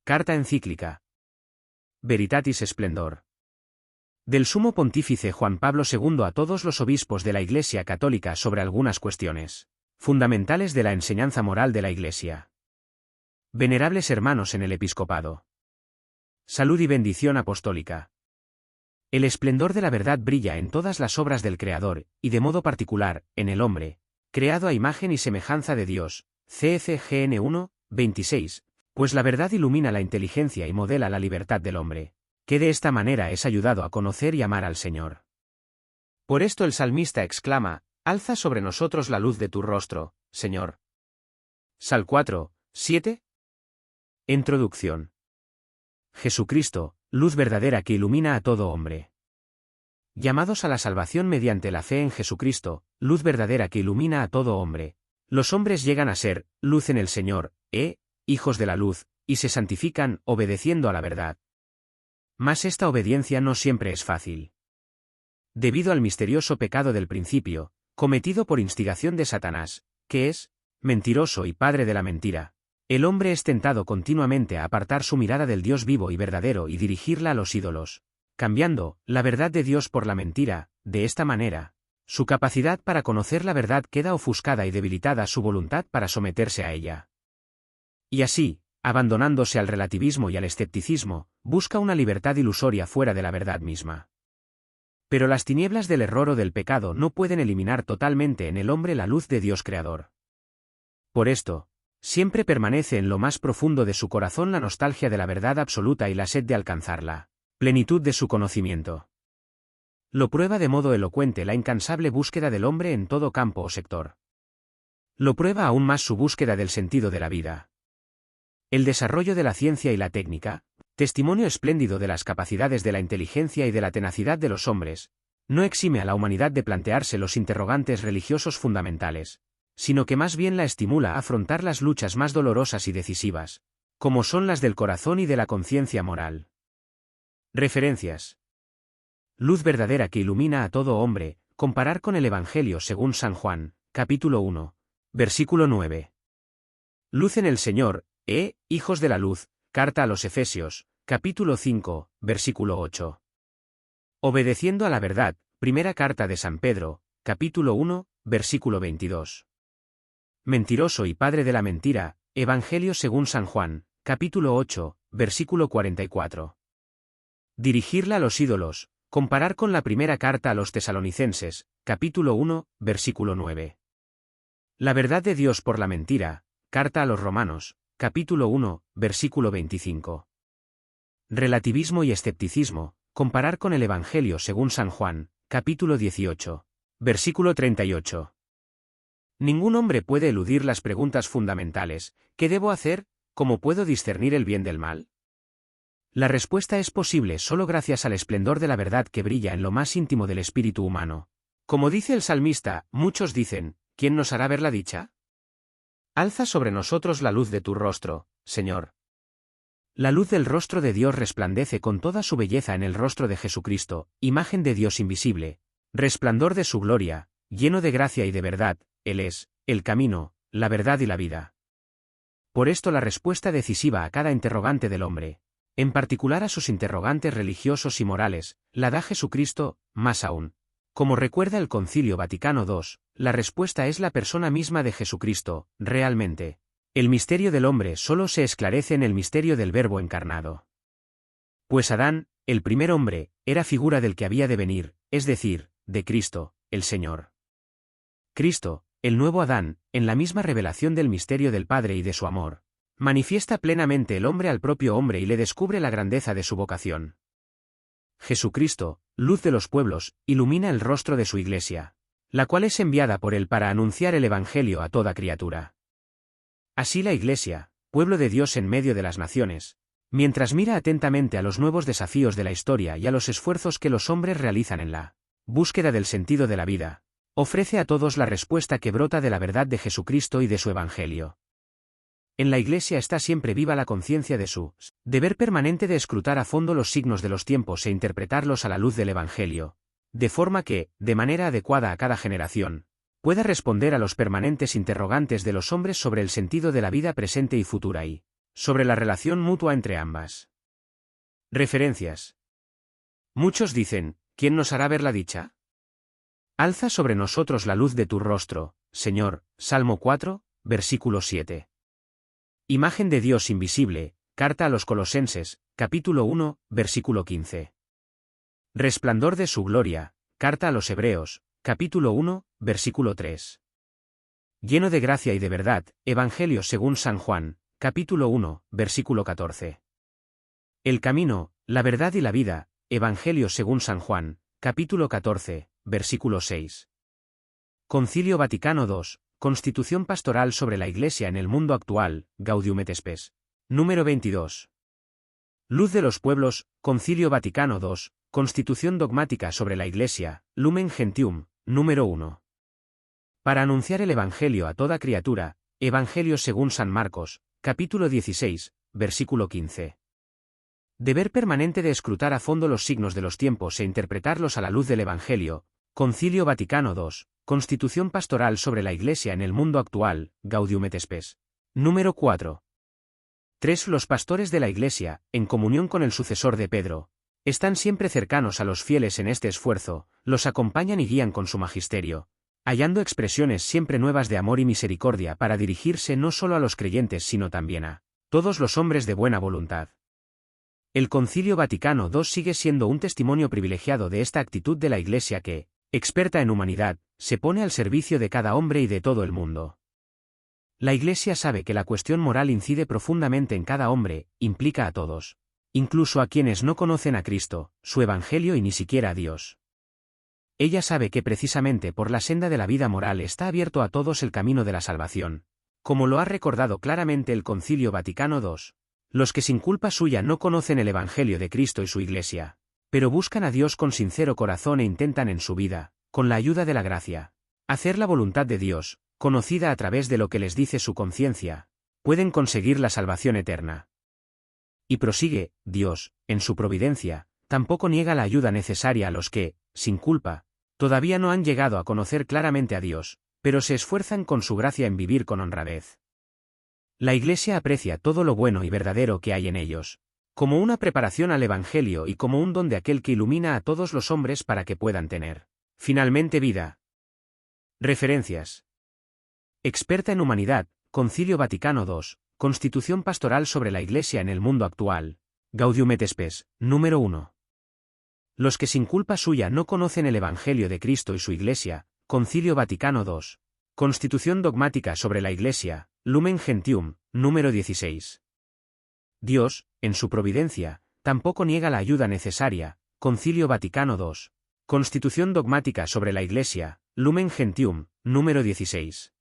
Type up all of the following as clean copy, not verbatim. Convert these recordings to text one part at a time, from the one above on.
Carta encíclica Veritatis Splendor. Del Sumo Pontífice Juan Pablo II a todos los obispos de la Iglesia Católica sobre algunas cuestiones fundamentales de la enseñanza moral de la Iglesia. Venerables hermanos en el episcopado. Salud y bendición apostólica. El esplendor de la verdad brilla en todas las obras del Creador, y de modo particular, en el hombre, creado a imagen y semejanza de Dios, CFGN 1, 26, pues la verdad ilumina la inteligencia y modela la libertad del hombre, que de esta manera es ayudado a conocer y amar al Señor. Por esto el salmista exclama: «Alza sobre nosotros la luz de tu rostro, Señor». Sal 4, 7. Introducción. Jesucristo, luz verdadera que ilumina a todo hombre. Llamados a la salvación mediante la fe en Jesucristo, luz verdadera que ilumina a todo hombre, los hombres llegan a ser luz en el Señor, hijos de la luz, y se santifican obedeciendo a la verdad. Mas esta obediencia no siempre es fácil. Debido al misterioso pecado del principio, cometido por instigación de Satanás, que es mentiroso y padre de la mentira, el hombre es tentado continuamente a apartar su mirada del Dios vivo y verdadero y dirigirla a los ídolos, cambiando la verdad de Dios por la mentira. De esta manera, su capacidad para conocer la verdad queda ofuscada y debilitada su voluntad para someterse a ella. Y así, abandonándose al relativismo y al escepticismo, busca una libertad ilusoria fuera de la verdad misma. Pero las tinieblas del error o del pecado no pueden eliminar totalmente en el hombre la luz de Dios Creador. Por esto, siempre permanece en lo más profundo de su corazón la nostalgia de la verdad absoluta y la sed de alcanzarla, plenitud de su conocimiento. Lo prueba de modo elocuente la incansable búsqueda del hombre en todo campo o sector. Lo prueba aún más su búsqueda del sentido de la vida. El desarrollo de la ciencia y la técnica, testimonio espléndido de las capacidades de la inteligencia y de la tenacidad de los hombres, no exime a la humanidad de plantearse los interrogantes religiosos fundamentales, sino que más bien la estimula a afrontar las luchas más dolorosas y decisivas, como son las del corazón y de la conciencia moral. Referencias. Luz verdadera que ilumina a todo hombre, comparar con el Evangelio según San Juan, capítulo 1, versículo 9. Luz en el Señor, hijos de la luz, carta a los Efesios, capítulo 5, versículo 8. Obedeciendo a la verdad, primera carta de San Pedro, capítulo 1, versículo 22. Mentiroso y padre de la mentira, Evangelio según San Juan, capítulo 8, versículo 44. Dirigirla a los ídolos, comparar con la primera carta a los Tesalonicenses, capítulo 1, versículo 9. La verdad de Dios por la mentira, carta a los Romanos, capítulo 1, versículo 25. Relativismo y escepticismo, comparar con el Evangelio según San Juan, capítulo 18, versículo 38. Ningún hombre puede eludir las preguntas fundamentales: ¿qué debo hacer? ¿Cómo puedo discernir el bien del mal? La respuesta es posible solo gracias al esplendor de la verdad que brilla en lo más íntimo del espíritu humano. Como dice el salmista, muchos dicen: ¿quién nos hará ver la dicha? Alza sobre nosotros la luz de tu rostro, Señor. La luz del rostro de Dios resplandece con toda su belleza en el rostro de Jesucristo, imagen de Dios invisible, resplandor de su gloria, lleno de gracia y de verdad. Él es el camino, la verdad y la vida. Por esto la respuesta decisiva a cada interrogante del hombre, en particular a sus interrogantes religiosos y morales, la da Jesucristo. Más aún, como recuerda el Concilio Vaticano II, la respuesta es la persona misma de Jesucristo. Realmente, el misterio del hombre solo se esclarece en el misterio del Verbo encarnado. Pues Adán, el primer hombre, era figura del que había de venir, es decir, de Cristo, el Señor. Cristo, el nuevo Adán, en la misma revelación del misterio del Padre y de su amor, manifiesta plenamente el hombre al propio hombre y le descubre la grandeza de su vocación. Jesucristo, luz de los pueblos, ilumina el rostro de su Iglesia, la cual es enviada por él para anunciar el Evangelio a toda criatura. Así la Iglesia, pueblo de Dios en medio de las naciones, mientras mira atentamente a los nuevos desafíos de la historia y a los esfuerzos que los hombres realizan en la búsqueda del sentido de la vida, ofrece a todos la respuesta que brota de la verdad de Jesucristo y de su Evangelio. En la Iglesia está siempre viva la conciencia de su deber permanente de escrutar a fondo los signos de los tiempos e interpretarlos a la luz del Evangelio, de forma que, de manera adecuada a cada generación, pueda responder a los permanentes interrogantes de los hombres sobre el sentido de la vida presente y futura y, sobre la relación mutua entre ambas. Referencias. Muchos dicen, ¿quién nos hará ver la dicha? Alza sobre nosotros la luz de tu rostro, Señor, Salmo 4, versículo 7. Imagen de Dios invisible, carta a los Colosenses, capítulo 1, versículo 15. Resplandor de su gloria, carta a los Hebreos, capítulo 1, versículo 3. Lleno de gracia y de verdad, Evangelio según San Juan, capítulo 1, versículo 14. El camino, la verdad y la vida, Evangelio según San Juan, capítulo 14, versículo 6. Concilio Vaticano II, Constitución Pastoral sobre la Iglesia en el mundo actual, Gaudium et Spes. Número 22. Luz de los pueblos, Concilio Vaticano II, Constitución Dogmática sobre la Iglesia, Lumen Gentium, número 1. Para anunciar el Evangelio a toda criatura, Evangelio según San Marcos, capítulo 16, versículo 15. Deber permanente de escrutar a fondo los signos de los tiempos e interpretarlos a la luz del Evangelio, Concilio Vaticano II, Constitución Pastoral sobre la Iglesia en el mundo actual, Gaudium et Spes. Número 4. 3. Los pastores de la Iglesia, en comunión con el sucesor de Pedro, están siempre cercanos a los fieles en este esfuerzo, los acompañan y guían con su magisterio, hallando expresiones siempre nuevas de amor y misericordia para dirigirse no solo a los creyentes sino también a todos los hombres de buena voluntad. El Concilio Vaticano II sigue siendo un testimonio privilegiado de esta actitud de la Iglesia que, experta en humanidad, se pone al servicio de cada hombre y de todo el mundo. La Iglesia sabe que la cuestión moral incide profundamente en cada hombre, implica a todos, incluso a quienes no conocen a Cristo, su Evangelio y ni siquiera a Dios. Ella sabe que precisamente por la senda de la vida moral está abierto a todos el camino de la salvación, como lo ha recordado claramente el Concilio Vaticano II. Los que sin culpa suya no conocen el Evangelio de Cristo y su Iglesia, pero buscan a Dios con sincero corazón e intentan en su vida, con la ayuda de la gracia, hacer la voluntad de Dios, conocida a través de lo que les dice su conciencia, pueden conseguir la salvación eterna. Y prosigue, Dios, en su providencia, tampoco niega la ayuda necesaria a los que, sin culpa, todavía no han llegado a conocer claramente a Dios, pero se esfuerzan con su gracia en vivir con honradez. La Iglesia aprecia todo lo bueno y verdadero que hay en ellos, como una preparación al Evangelio y como un don de aquel que ilumina a todos los hombres para que puedan tener, finalmente, vida. Referencias. Experta en humanidad, Concilio Vaticano II, Constitución Pastoral sobre la Iglesia en el mundo actual, Gaudium et Spes, número 1. Los que sin culpa suya no conocen el Evangelio de Cristo y su Iglesia, Concilio Vaticano II, Constitución Dogmática sobre la Iglesia, Lumen Gentium, número 16. Dios, en su providencia, tampoco niega la ayuda necesaria, Concilio Vaticano II, Constitución Dogmática sobre la Iglesia, Lumen Gentium, número 16.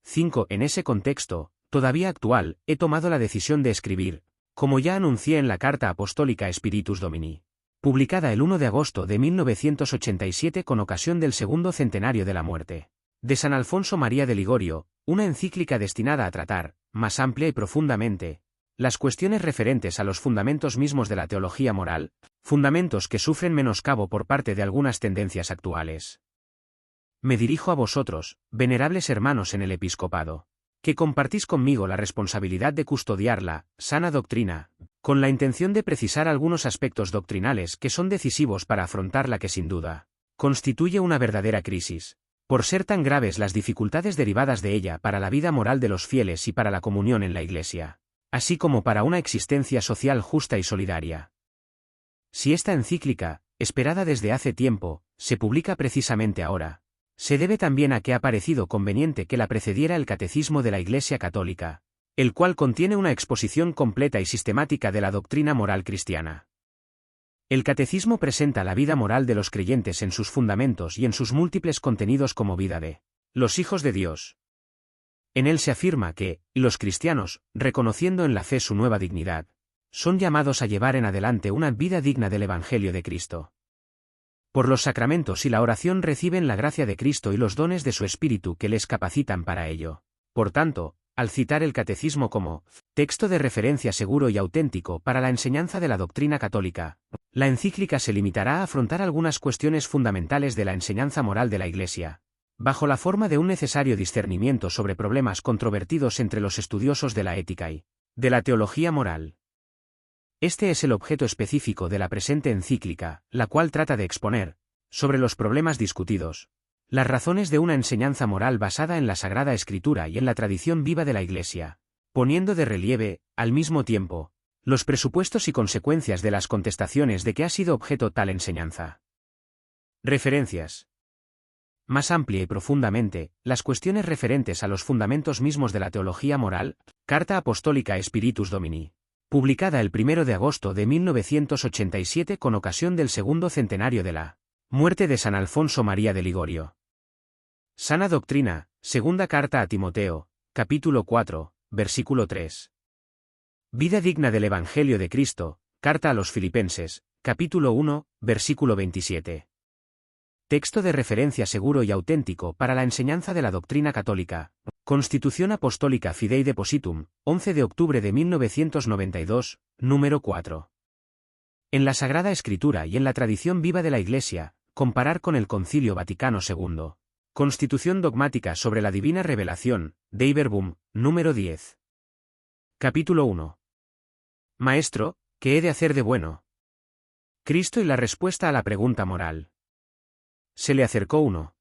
5. En ese contexto, todavía actual, he tomado la decisión de escribir, como ya anuncié en la Carta Apostólica Spiritus Domini, publicada el 1 de agosto de 1987 con ocasión del segundo centenario de la muerte de San Alfonso María de Ligorio, una encíclica destinada a tratar, más amplia y profundamente, las cuestiones referentes a los fundamentos mismos de la teología moral, fundamentos que sufren menoscabo por parte de algunas tendencias actuales. Me dirijo a vosotros, venerables hermanos en el episcopado, que compartís conmigo la responsabilidad de custodiar la sana doctrina, con la intención de precisar algunos aspectos doctrinales que son decisivos para afrontar la que sin duda constituye una verdadera crisis, por ser tan graves las dificultades derivadas de ella para la vida moral de los fieles y para la comunión en la Iglesia, así como para una existencia social justa y solidaria. Si esta encíclica, esperada desde hace tiempo, se publica precisamente ahora, se debe también a que ha parecido conveniente que la precediera el Catecismo de la Iglesia Católica, el cual contiene una exposición completa y sistemática de la doctrina moral cristiana. El Catecismo presenta la vida moral de los creyentes en sus fundamentos y en sus múltiples contenidos como vida de los hijos de Dios. En él se afirma que, los cristianos, reconociendo en la fe su nueva dignidad, son llamados a llevar en adelante una vida digna del Evangelio de Cristo. Por los sacramentos y la oración reciben la gracia de Cristo y los dones de su Espíritu que les capacitan para ello. Por tanto, al citar el Catecismo como texto de referencia seguro y auténtico para la enseñanza de la doctrina católica, la encíclica se limitará a afrontar algunas cuestiones fundamentales de la enseñanza moral de la Iglesia, bajo la forma de un necesario discernimiento sobre problemas controvertidos entre los estudiosos de la ética y De la teología moral. Este es el objeto específico de la presente encíclica, la cual trata de exponer, sobre los problemas discutidos, las razones de una enseñanza moral basada en la Sagrada Escritura y en la tradición viva de la Iglesia, poniendo de relieve, al mismo tiempo, los presupuestos y consecuencias de las contestaciones de que ha sido objeto tal enseñanza. Referencias. Más amplia y profundamente, las cuestiones referentes a los fundamentos mismos de la teología moral, Carta Apostólica Spiritus Domini, publicada el 1 de agosto de 1987 con ocasión del segundo centenario de la muerte de San Alfonso María de Ligorio. Sana Doctrina, segunda carta a Timoteo, capítulo 4, versículo 3. Vida digna del Evangelio de Cristo, carta a los Filipenses, capítulo 1, versículo 27. Texto de referencia seguro y auténtico para la enseñanza de la doctrina católica. Constitución Apostólica Fidei Depositum, 11 de octubre de 1992, número 4. En la Sagrada Escritura y en la tradición viva de la Iglesia, comparar con el Concilio Vaticano II. Constitución Dogmática sobre la Divina Revelación, Dei Verbum, número 10. Capítulo 1. Maestro, ¿qué he de hacer de bueno? Cristo y la respuesta a la pregunta moral. Se le acercó uno.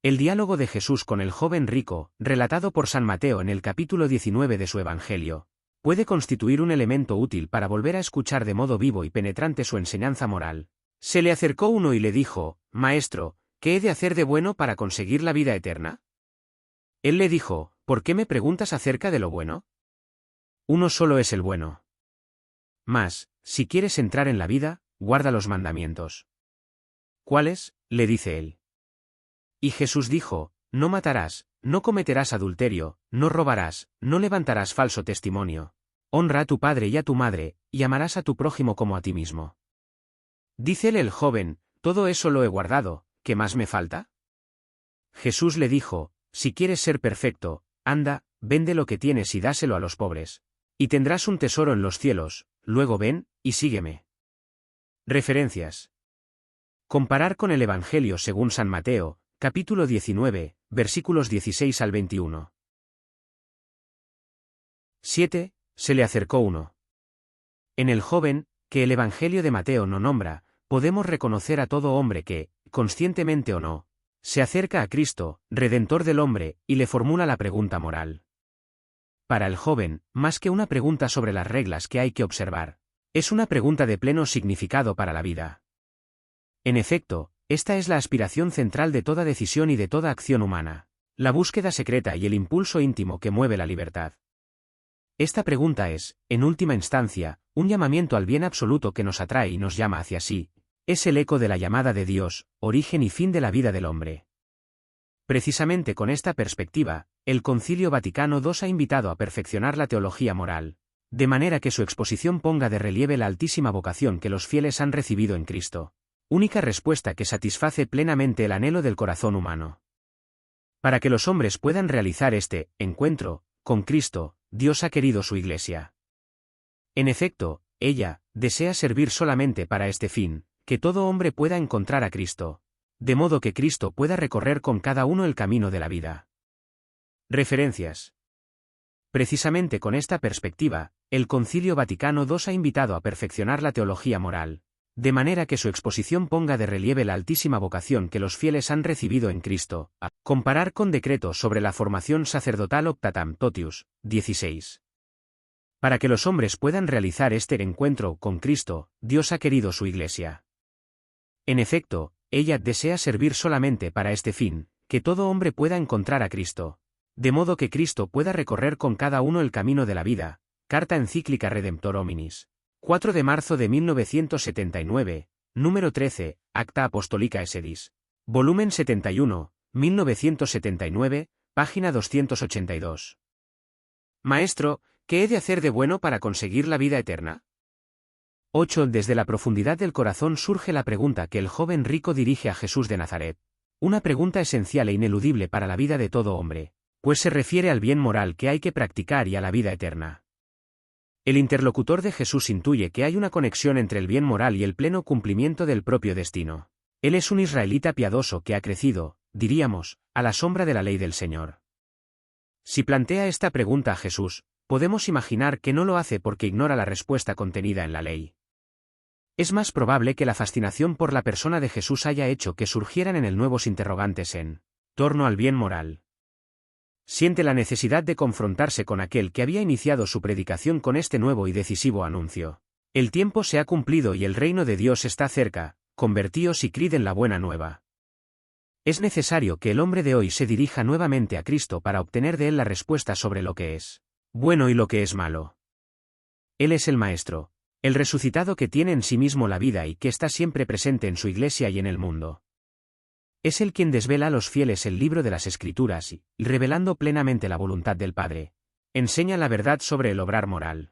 El diálogo de Jesús con el joven rico, relatado por San Mateo en el capítulo 19 de su Evangelio, puede constituir un elemento útil para volver a escuchar de modo vivo y penetrante su enseñanza moral. Se le acercó uno y le dijo, Maestro, ¿qué he de hacer de bueno para conseguir la vida eterna? Él le dijo, ¿por qué me preguntas acerca de lo bueno? Uno solo es el bueno. Mas, si quieres entrar en la vida, guarda los mandamientos. ¿Cuáles? Le dice él. Y Jesús dijo, no matarás, no cometerás adulterio, no robarás, no levantarás falso testimonio. Honra a tu padre y a tu madre, y amarás a tu prójimo como a ti mismo. Dícele el joven, todo eso lo he guardado, ¿qué más me falta? Jesús le dijo, si quieres ser perfecto, anda, vende lo que tienes y dáselo a los pobres. Y tendrás un tesoro en los cielos, luego ven, y sígueme. Referencias. Comparar con el Evangelio según San Mateo, capítulo 19, versículos 16 al 21. 7. Se le acercó uno. En el joven, que el Evangelio de Mateo no nombra, podemos reconocer a todo hombre que, conscientemente o no, se acerca a Cristo, Redentor del hombre, y le formula la pregunta moral. Para el joven, más que una pregunta sobre las reglas que hay que observar, es una pregunta de pleno significado para la vida. En efecto, esta es la aspiración central de toda decisión y de toda acción humana, la búsqueda secreta y el impulso íntimo que mueve la libertad. Esta pregunta es, en última instancia, un llamamiento al bien absoluto que nos atrae y nos llama hacia sí, es el eco de la llamada de Dios, origen y fin de la vida del hombre. Precisamente con esta perspectiva, el Concilio Vaticano II ha invitado a perfeccionar la teología moral, de manera que su exposición ponga de relieve la altísima vocación que los fieles han recibido en Cristo. Única respuesta que satisface plenamente el anhelo del corazón humano. Para que los hombres puedan realizar este encuentro con Cristo, Dios ha querido su Iglesia. En efecto, ella desea servir solamente para este fin, que todo hombre pueda encontrar a Cristo, de modo que Cristo pueda recorrer con cada uno el camino de la vida. Referencias. Precisamente con esta perspectiva, el Concilio Vaticano II ha invitado a perfeccionar la teología moral, de manera que su exposición ponga de relieve la altísima vocación que los fieles han recibido en Cristo, a comparar con decreto sobre la formación sacerdotal Optatam Totius, 16. Para que los hombres puedan realizar este encuentro con Cristo, Dios ha querido su Iglesia. En efecto, ella desea servir solamente para este fin, que todo hombre pueda encontrar a Cristo, de modo que Cristo pueda recorrer con cada uno el camino de la vida. Carta Encíclica Redemptor Hominis. 4 de marzo de 1979, número 13, Acta Apostolica Sedis. Volumen 71, 1979, página 282. Maestro, ¿qué he de hacer de bueno para conseguir la vida eterna? 8. Desde la profundidad del corazón surge la pregunta que el joven rico dirige a Jesús de Nazaret. Una pregunta esencial e ineludible para la vida de todo hombre, pues se refiere al bien moral que hay que practicar y a la vida eterna. El interlocutor de Jesús intuye que hay una conexión entre el bien moral y el pleno cumplimiento del propio destino. Él es un israelita piadoso que ha crecido, diríamos, a la sombra de la ley del Señor. Si plantea esta pregunta a Jesús, podemos imaginar que no lo hace porque ignora la respuesta contenida en la ley. Es más probable que la fascinación por la persona de Jesús haya hecho que surgieran en él nuevos interrogantes en torno al bien moral. Siente la necesidad de confrontarse con aquel que había iniciado su predicación con este nuevo y decisivo anuncio. El tiempo se ha cumplido y el reino de Dios está cerca, convertíos y creed en la buena nueva. Es necesario que el hombre de hoy se dirija nuevamente a Cristo para obtener de él la respuesta sobre lo que es bueno y lo que es malo. Él es el Maestro, el resucitado que tiene en sí mismo la vida y que está siempre presente en su iglesia y en el mundo. Es Él quien desvela a los fieles el libro de las Escrituras y, revelando plenamente la voluntad del Padre, enseña la verdad sobre el obrar moral.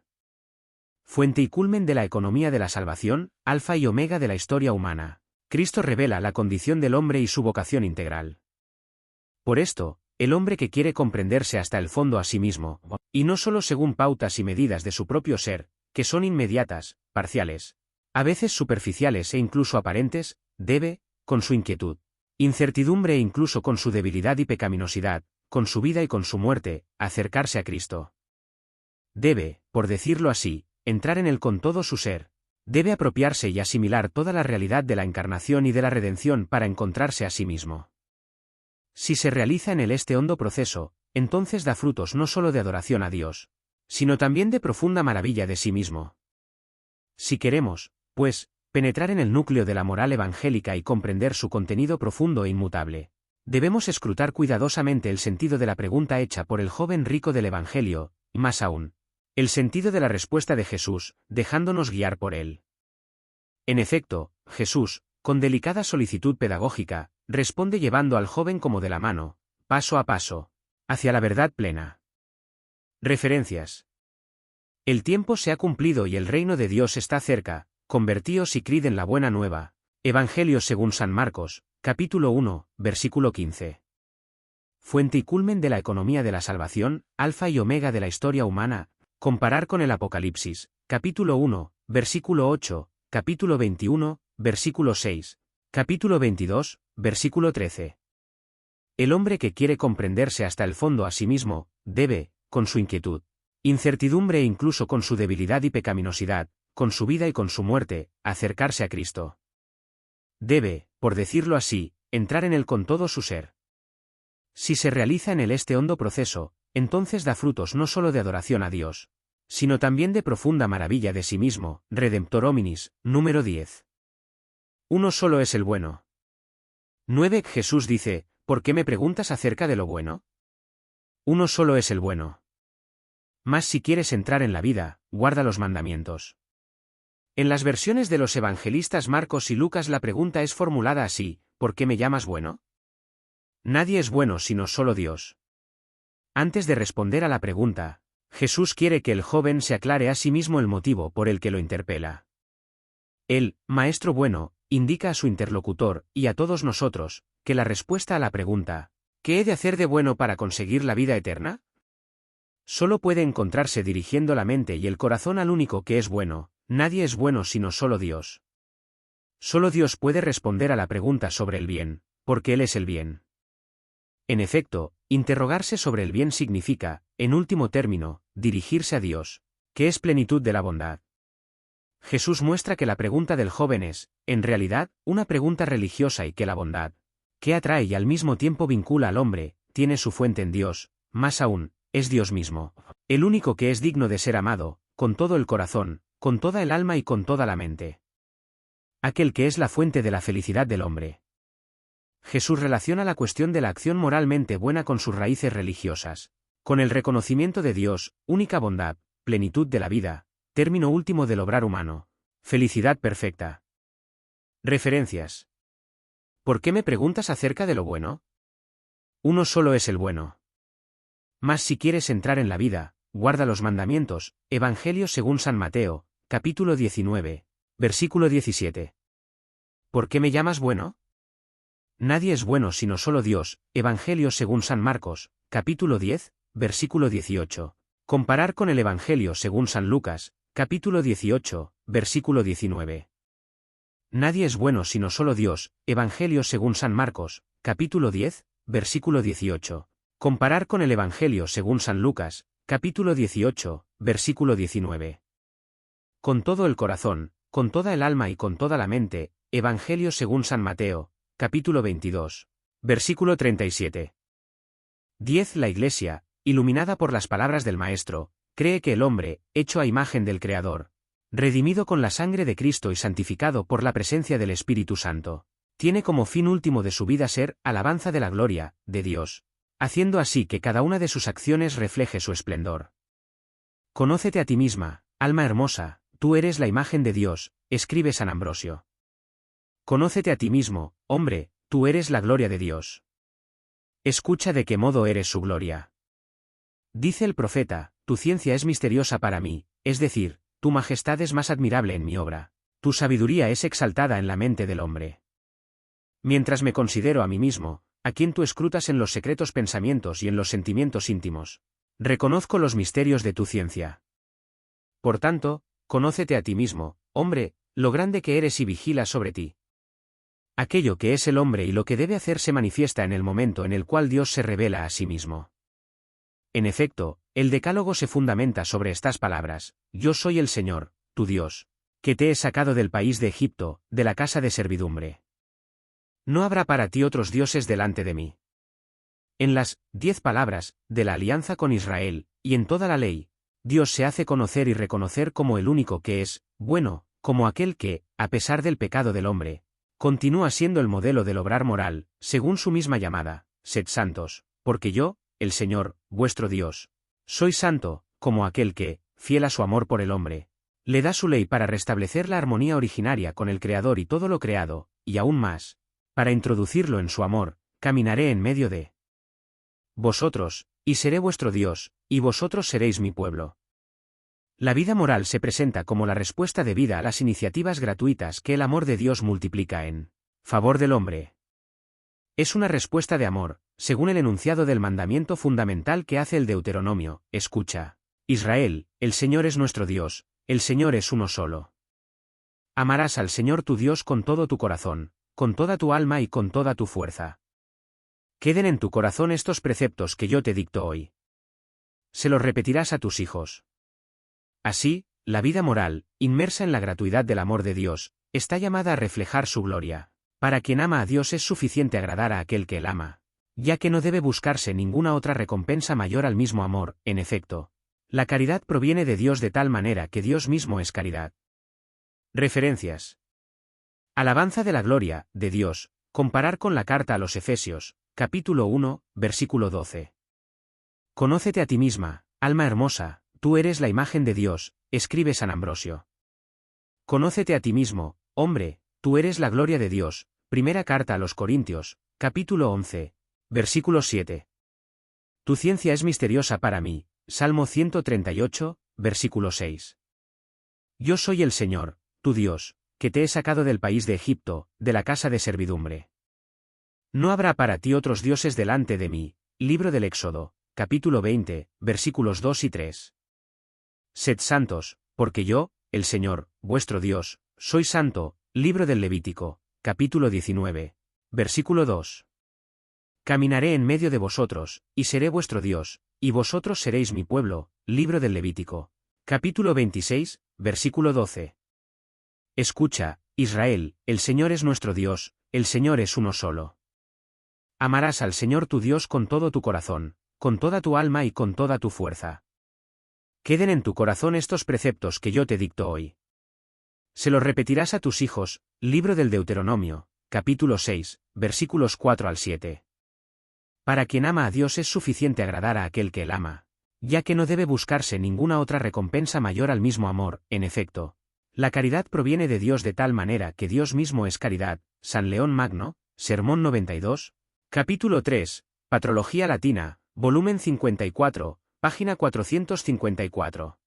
Fuente y culmen de la economía de la salvación, alfa y omega de la historia humana, Cristo revela la condición del hombre y su vocación integral. Por esto, el hombre que quiere comprenderse hasta el fondo a sí mismo, y no solo según pautas y medidas de su propio ser, que son inmediatas, parciales, a veces superficiales e incluso aparentes, debe, con su inquietud, incertidumbre e incluso con su debilidad y pecaminosidad, con su vida y con su muerte, acercarse a Cristo. Debe, por decirlo así, entrar en él con todo su ser. Debe apropiarse y asimilar toda la realidad de la encarnación y de la redención para encontrarse a sí mismo. Si se realiza en él este hondo proceso, entonces da frutos no solo de adoración a Dios, sino también de profunda maravilla de sí mismo. Si queremos, pues, penetrar en el núcleo de la moral evangélica y comprender su contenido profundo e inmutable, debemos escrutar cuidadosamente el sentido de la pregunta hecha por el joven rico del Evangelio, y más aún, el sentido de la respuesta de Jesús, dejándonos guiar por él. En efecto, Jesús, con delicada solicitud pedagógica, responde llevando al joven como de la mano, paso a paso, hacia la verdad plena. Referencias. El tiempo se ha cumplido y el reino de Dios está cerca, convertíos y creed en la buena nueva. Evangelio según San Marcos, capítulo 1, versículo 15. Fuente y culmen de la economía de la salvación, alfa y omega de la historia humana, comparar con el Apocalipsis, capítulo 1, versículo 8, capítulo 21, versículo 6, capítulo 22, versículo 13. El hombre que quiere comprenderse hasta el fondo a sí mismo, debe, con su inquietud, incertidumbre e incluso con su debilidad y pecaminosidad, con su vida y con su muerte, acercarse a Cristo. Debe, por decirlo así, entrar en él con todo su ser. Si se realiza en él este hondo proceso, entonces da frutos no solo de adoración a Dios, sino también de profunda maravilla de sí mismo. Redemptor hominis, número 10. Uno solo es el bueno. 9. Jesús dice, ¿por qué me preguntas acerca de lo bueno? Uno solo es el bueno. Mas si quieres entrar en la vida, guarda los mandamientos. En las versiones de los evangelistas Marcos y Lucas la pregunta es formulada así, ¿por qué me llamas bueno? Nadie es bueno sino solo Dios. Antes de responder a la pregunta, Jesús quiere que el joven se aclare a sí mismo el motivo por el que lo interpela. El Maestro bueno, indica a su interlocutor, y a todos nosotros, que la respuesta a la pregunta, ¿qué he de hacer de bueno para conseguir la vida eterna?, solo puede encontrarse dirigiendo la mente y el corazón al único que es bueno. Nadie es bueno sino solo Dios. Solo Dios puede responder a la pregunta sobre el bien, porque Él es el bien. En efecto, interrogarse sobre el bien significa, en último término, dirigirse a Dios, que es plenitud de la bondad. Jesús muestra que la pregunta del joven es, en realidad, una pregunta religiosa y que la bondad, que atrae y al mismo tiempo vincula al hombre, tiene su fuente en Dios, más aún, es Dios mismo, el único que es digno de ser amado, con todo el corazón, con toda el alma y con toda la mente. Aquel que es la fuente de la felicidad del hombre. Jesús relaciona la cuestión de la acción moralmente buena con sus raíces religiosas, con el reconocimiento de Dios, única bondad, plenitud de la vida, término último del obrar humano, felicidad perfecta. Referencias. ¿Por qué me preguntas acerca de lo bueno? Uno solo es el bueno. Mas si quieres entrar en la vida, guarda los mandamientos. Evangelio según San Mateo, capítulo 19, versículo 17. ¿Por qué me llamas bueno? Nadie es bueno sino solo Dios. Evangelio según San Marcos, capítulo 10, versículo 18. Comparar con el Evangelio según San Lucas, capítulo 18, versículo 19. Nadie es bueno sino solo Dios. Evangelio según San Marcos, capítulo 10, versículo 18. Comparar con el Evangelio según San Lucas, capítulo 18, versículo 19. Con todo el corazón, con toda el alma y con toda la mente, Evangelio según San Mateo, capítulo 22, versículo 37. 10. La Iglesia, iluminada por las palabras del Maestro, cree que el hombre, hecho a imagen del Creador, redimido con la sangre de Cristo y santificado por la presencia del Espíritu Santo, tiene como fin último de su vida ser alabanza de la gloria de Dios, haciendo así que cada una de sus acciones refleje su esplendor. Conócete a ti misma, alma hermosa, tú eres la imagen de Dios, escribe San Ambrosio. Conócete a ti mismo, hombre, tú eres la gloria de Dios. Escucha de qué modo eres su gloria. Dice el profeta, tu ciencia es misteriosa para mí, es decir, tu majestad es más admirable en mi obra, tu sabiduría es exaltada en la mente del hombre. Mientras me considero a mí mismo, a quien tú escrutas en los secretos pensamientos y en los sentimientos íntimos, reconozco los misterios de tu ciencia. Por tanto, conócete a ti mismo, hombre, lo grande que eres y vigila sobre ti. Aquello que es el hombre y lo que debe hacer se manifiesta en el momento en el cual Dios se revela a sí mismo. En efecto, el Decálogo se fundamenta sobre estas palabras: Yo soy el Señor, tu Dios, que te he sacado del país de Egipto, de la casa de servidumbre. No habrá para ti otros dioses delante de mí. En las 10 palabras de la alianza con Israel, y en toda la ley, Dios se hace conocer y reconocer como el único que es bueno, como aquel que, a pesar del pecado del hombre, continúa siendo el modelo del obrar moral, según su misma llamada: sed santos, porque yo, el Señor, vuestro Dios, soy santo, como aquel que, fiel a su amor por el hombre, le da su ley para restablecer la armonía originaria con el Creador y todo lo creado, y aún más, para introducirlo en su amor, caminaré en medio de vosotros, y seré vuestro Dios, y vosotros seréis mi pueblo. La vida moral se presenta como la respuesta debida a las iniciativas gratuitas que el amor de Dios multiplica en favor del hombre. Es una respuesta de amor, según el enunciado del mandamiento fundamental que hace el Deuteronomio: escucha, Israel, el Señor es nuestro Dios, el Señor es uno solo. Amarás al Señor tu Dios con todo tu corazón, con toda tu alma y con toda tu fuerza. Queden en tu corazón estos preceptos que yo te dicto hoy. Se los repetirás a tus hijos. Así, la vida moral, inmersa en la gratuidad del amor de Dios, está llamada a reflejar su gloria. Para quien ama a Dios es suficiente agradar a aquel que él ama, ya que no debe buscarse ninguna otra recompensa mayor al mismo amor. En efecto, la caridad proviene de Dios de tal manera que Dios mismo es caridad. Referencias. Alabanza de la gloria de Dios, comparar con la carta a los Efesios, capítulo 1, versículo 12. Conócete a ti misma, alma hermosa, tú eres la imagen de Dios, escribe San Ambrosio. Conócete a ti mismo, hombre, tú eres la gloria de Dios, primera carta a los Corintios, capítulo 11, versículo 7. Tu ciencia es misteriosa para mí, Salmo 138, versículo 6. Yo soy el Señor, tu Dios, que te he sacado del país de Egipto, de la casa de servidumbre. No habrá para ti otros dioses delante de mí, libro del Éxodo, capítulo 20, versículos 2 y 3. Sed santos, porque yo, el Señor, vuestro Dios, soy santo, libro del Levítico, capítulo 19, versículo 2. Caminaré en medio de vosotros, y seré vuestro Dios, y vosotros seréis mi pueblo, libro del Levítico, capítulo 26, versículo 12. Escucha, Israel, el Señor es nuestro Dios, el Señor es uno solo. Amarás al Señor tu Dios con todo tu corazón, con toda tu alma y con toda tu fuerza. Queden en tu corazón estos preceptos que yo te dicto hoy. Se los repetirás a tus hijos, libro del Deuteronomio, capítulo 6, versículos 4 al 7. Para quien ama a Dios es suficiente agradar a aquel que él ama, ya que no debe buscarse ninguna otra recompensa mayor al mismo amor. En efecto, la caridad proviene de Dios de tal manera que Dios mismo es caridad. San León Magno, Sermón 92, capítulo 3, Patrología Latina, volumen 54, página 454.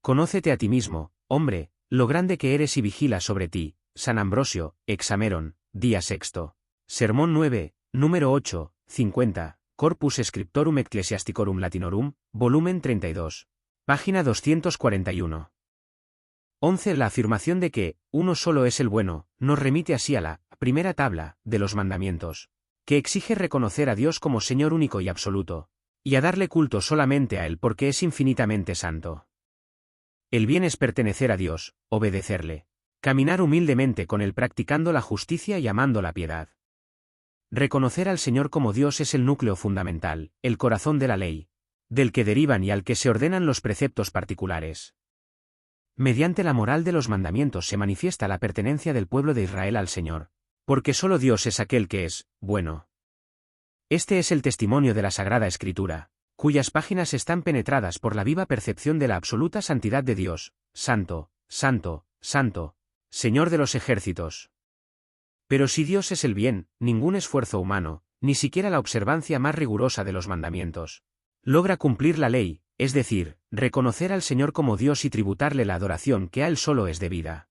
Conócete a ti mismo, hombre, lo grande que eres y vigila sobre ti. San Ambrosio, Hexameron, día sexto. Sermón 9, número 8, 50, Corpus Scriptorum Ecclesiasticorum Latinorum, volumen 32. Página 241. 11. La afirmación de que uno solo es el bueno, nos remite así a la primera tabla de los mandamientos, que exige reconocer a Dios como Señor único y absoluto, y a darle culto solamente a Él porque es infinitamente santo. El bien es pertenecer a Dios, obedecerle, caminar humildemente con Él practicando la justicia y amando la piedad. Reconocer al Señor como Dios es el núcleo fundamental, el corazón de la ley, del que derivan y al que se ordenan los preceptos particulares. Mediante la moral de los mandamientos se manifiesta la pertenencia del pueblo de Israel al Señor, porque solo Dios es aquel que es bueno. Este es el testimonio de la Sagrada Escritura, cuyas páginas están penetradas por la viva percepción de la absoluta santidad de Dios, santo, santo, santo, Señor de los ejércitos. Pero si Dios es el bien, ningún esfuerzo humano, ni siquiera la observancia más rigurosa de los mandamientos, logra cumplir la ley, es decir, reconocer al Señor como Dios y tributarle la adoración que a Él solo es debida.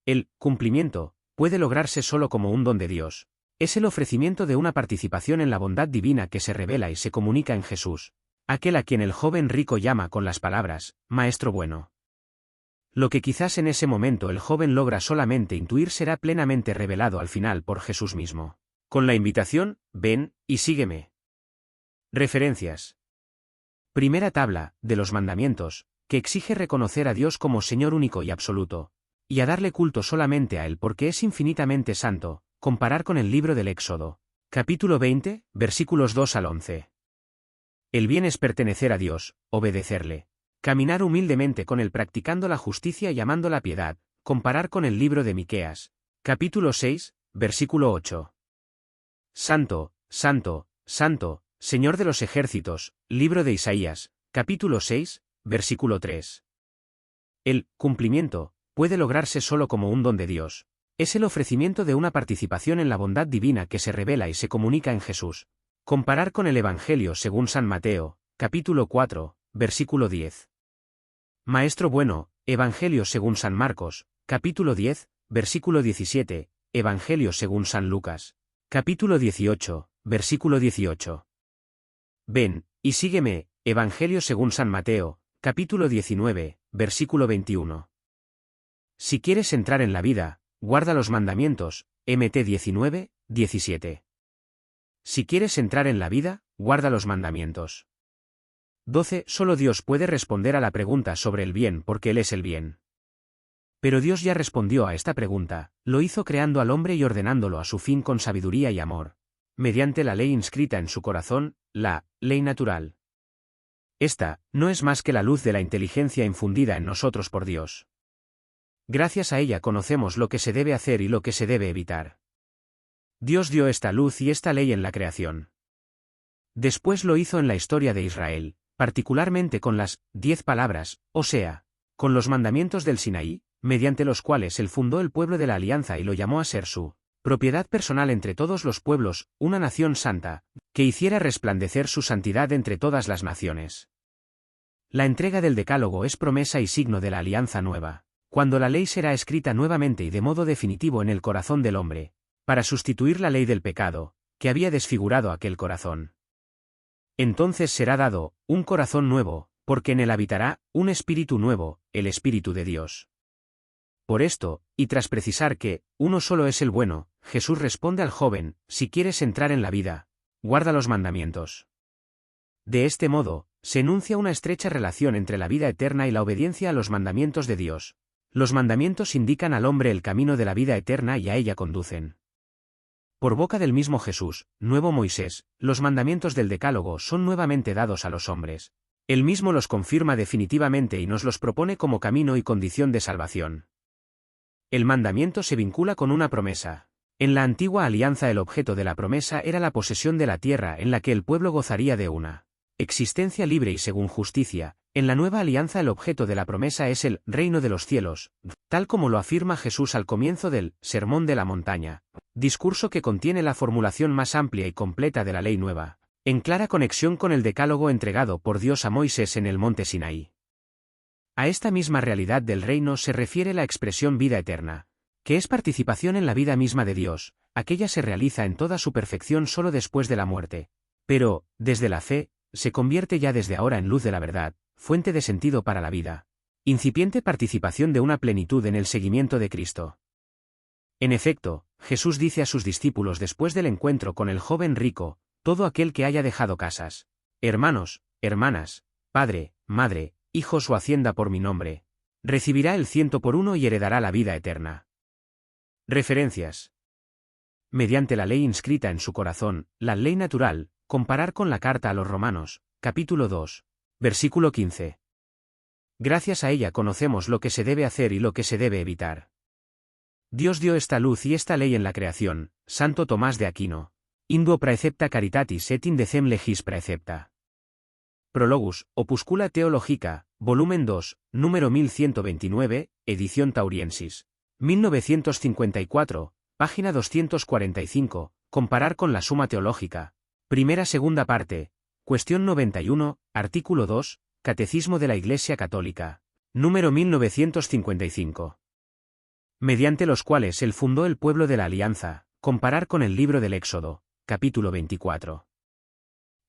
El cumplimiento puede lograrse solo como un don de Dios. Es el ofrecimiento de una participación en la bondad divina que se revela y se comunica en Jesús, aquel a quien el joven rico llama con las palabras, Maestro bueno. Lo que quizás en ese momento el joven logra solamente intuir será plenamente revelado al final por Jesús mismo, con la invitación, ven, y sígueme. Referencias. Primera tabla, de los mandamientos, que exige reconocer a Dios como Señor único y absoluto, y a darle culto solamente a Él porque es infinitamente santo, comparar con el libro del Éxodo, capítulo 20, versículos 2 al 11. El bien es pertenecer a Dios, obedecerle, caminar humildemente con Él practicando la justicia y amando la piedad, comparar con el libro de Miqueas, capítulo 6, versículo 8. Santo, santo, santo, Señor de los ejércitos, libro de Isaías, capítulo 6, versículo 3. El cumplimiento puede lograrse solo como un don de Dios. Es el ofrecimiento de una participación en la bondad divina que se revela y se comunica en Jesús. Comparar con el Evangelio según San Mateo, capítulo 4, versículo 10. Maestro bueno, Evangelio según San Marcos, capítulo 10, versículo 17, Evangelio según San Lucas, capítulo 18, versículo 18. Ven, y sígueme, Evangelio según San Mateo, capítulo 19, versículo 21. Si quieres entrar en la vida, guarda los mandamientos, Mt 19, 17. Si quieres entrar en la vida, guarda los mandamientos. 12. Solo Dios puede responder a la pregunta sobre el bien porque Él es el bien. Pero Dios ya respondió a esta pregunta, lo hizo creando al hombre y ordenándolo a su fin con sabiduría y amor, mediante la ley inscrita en su corazón, la ley natural. Esta no es más que la luz de la inteligencia infundida en nosotros por Dios. Gracias a ella conocemos lo que se debe hacer y lo que se debe evitar. Dios dio esta luz y esta ley en la creación. Después lo hizo en la historia de Israel, particularmente con las 10 palabras, o sea, con los mandamientos del Sinaí, mediante los cuales él fundó el pueblo de la alianza y lo llamó a ser su propiedad personal entre todos los pueblos, una nación santa, que hiciera resplandecer su santidad entre todas las naciones. La entrega del Decálogo es promesa y signo de la alianza nueva, cuando la ley será escrita nuevamente y de modo definitivo en el corazón del hombre, para sustituir la ley del pecado, que había desfigurado aquel corazón. Entonces será dado un corazón nuevo, porque en él habitará un espíritu nuevo, el Espíritu de Dios. Por esto, y tras precisar que uno solo es el bueno, Jesús responde al joven, si quieres entrar en la vida, guarda los mandamientos. De este modo, se enuncia una estrecha relación entre la vida eterna y la obediencia a los mandamientos de Dios. Los mandamientos indican al hombre el camino de la vida eterna y a ella conducen. Por boca del mismo Jesús, nuevo Moisés, los mandamientos del Decálogo son nuevamente dados a los hombres. Él mismo los confirma definitivamente y nos los propone como camino y condición de salvación. El mandamiento se vincula con una promesa. En la antigua alianza el objeto de la promesa era la posesión de la tierra en la que el pueblo gozaría de una existencia libre y según justicia. En la nueva alianza el objeto de la promesa es el reino de los cielos, tal como lo afirma Jesús al comienzo del Sermón de la Montaña, discurso que contiene la formulación más amplia y completa de la ley nueva, en clara conexión con el Decálogo entregado por Dios a Moisés en el monte Sinaí. A esta misma realidad del reino se refiere la expresión vida eterna, que es participación en la vida misma de Dios. Aquella se realiza en toda su perfección solo después de la muerte, pero, desde la fe, se convierte ya desde ahora en luz de la verdad, fuente de sentido para la vida, incipiente participación de una plenitud en el seguimiento de Cristo. En efecto, Jesús dice a sus discípulos después del encuentro con el joven rico, todo aquel que haya dejado casas, hermanos, hermanas, padre, madre, hijos o hacienda por mi nombre, recibirá el 100 por uno y heredará la vida eterna. Referencias. Mediante la ley inscrita en su corazón, la ley natural, comparar con la carta a los Romanos, capítulo 2, versículo 15. Gracias a ella conocemos lo que se debe hacer y lo que se debe evitar. Dios dio esta luz y esta ley en la creación. Santo Tomás de Aquino. Induo praecepta caritatis et indecem legis praecepta. Prologus, Opuscula Theologica, volumen 2, número 1129, edición Tauriensis. 1954, página 245, comparar con la Suma Teológica. Primera-segunda parte, cuestión 91, artículo 2, Catecismo de la Iglesia Católica. Número 1955. Mediante los cuales él fundó el pueblo de la Alianza, comparar con el libro del Éxodo, capítulo 24.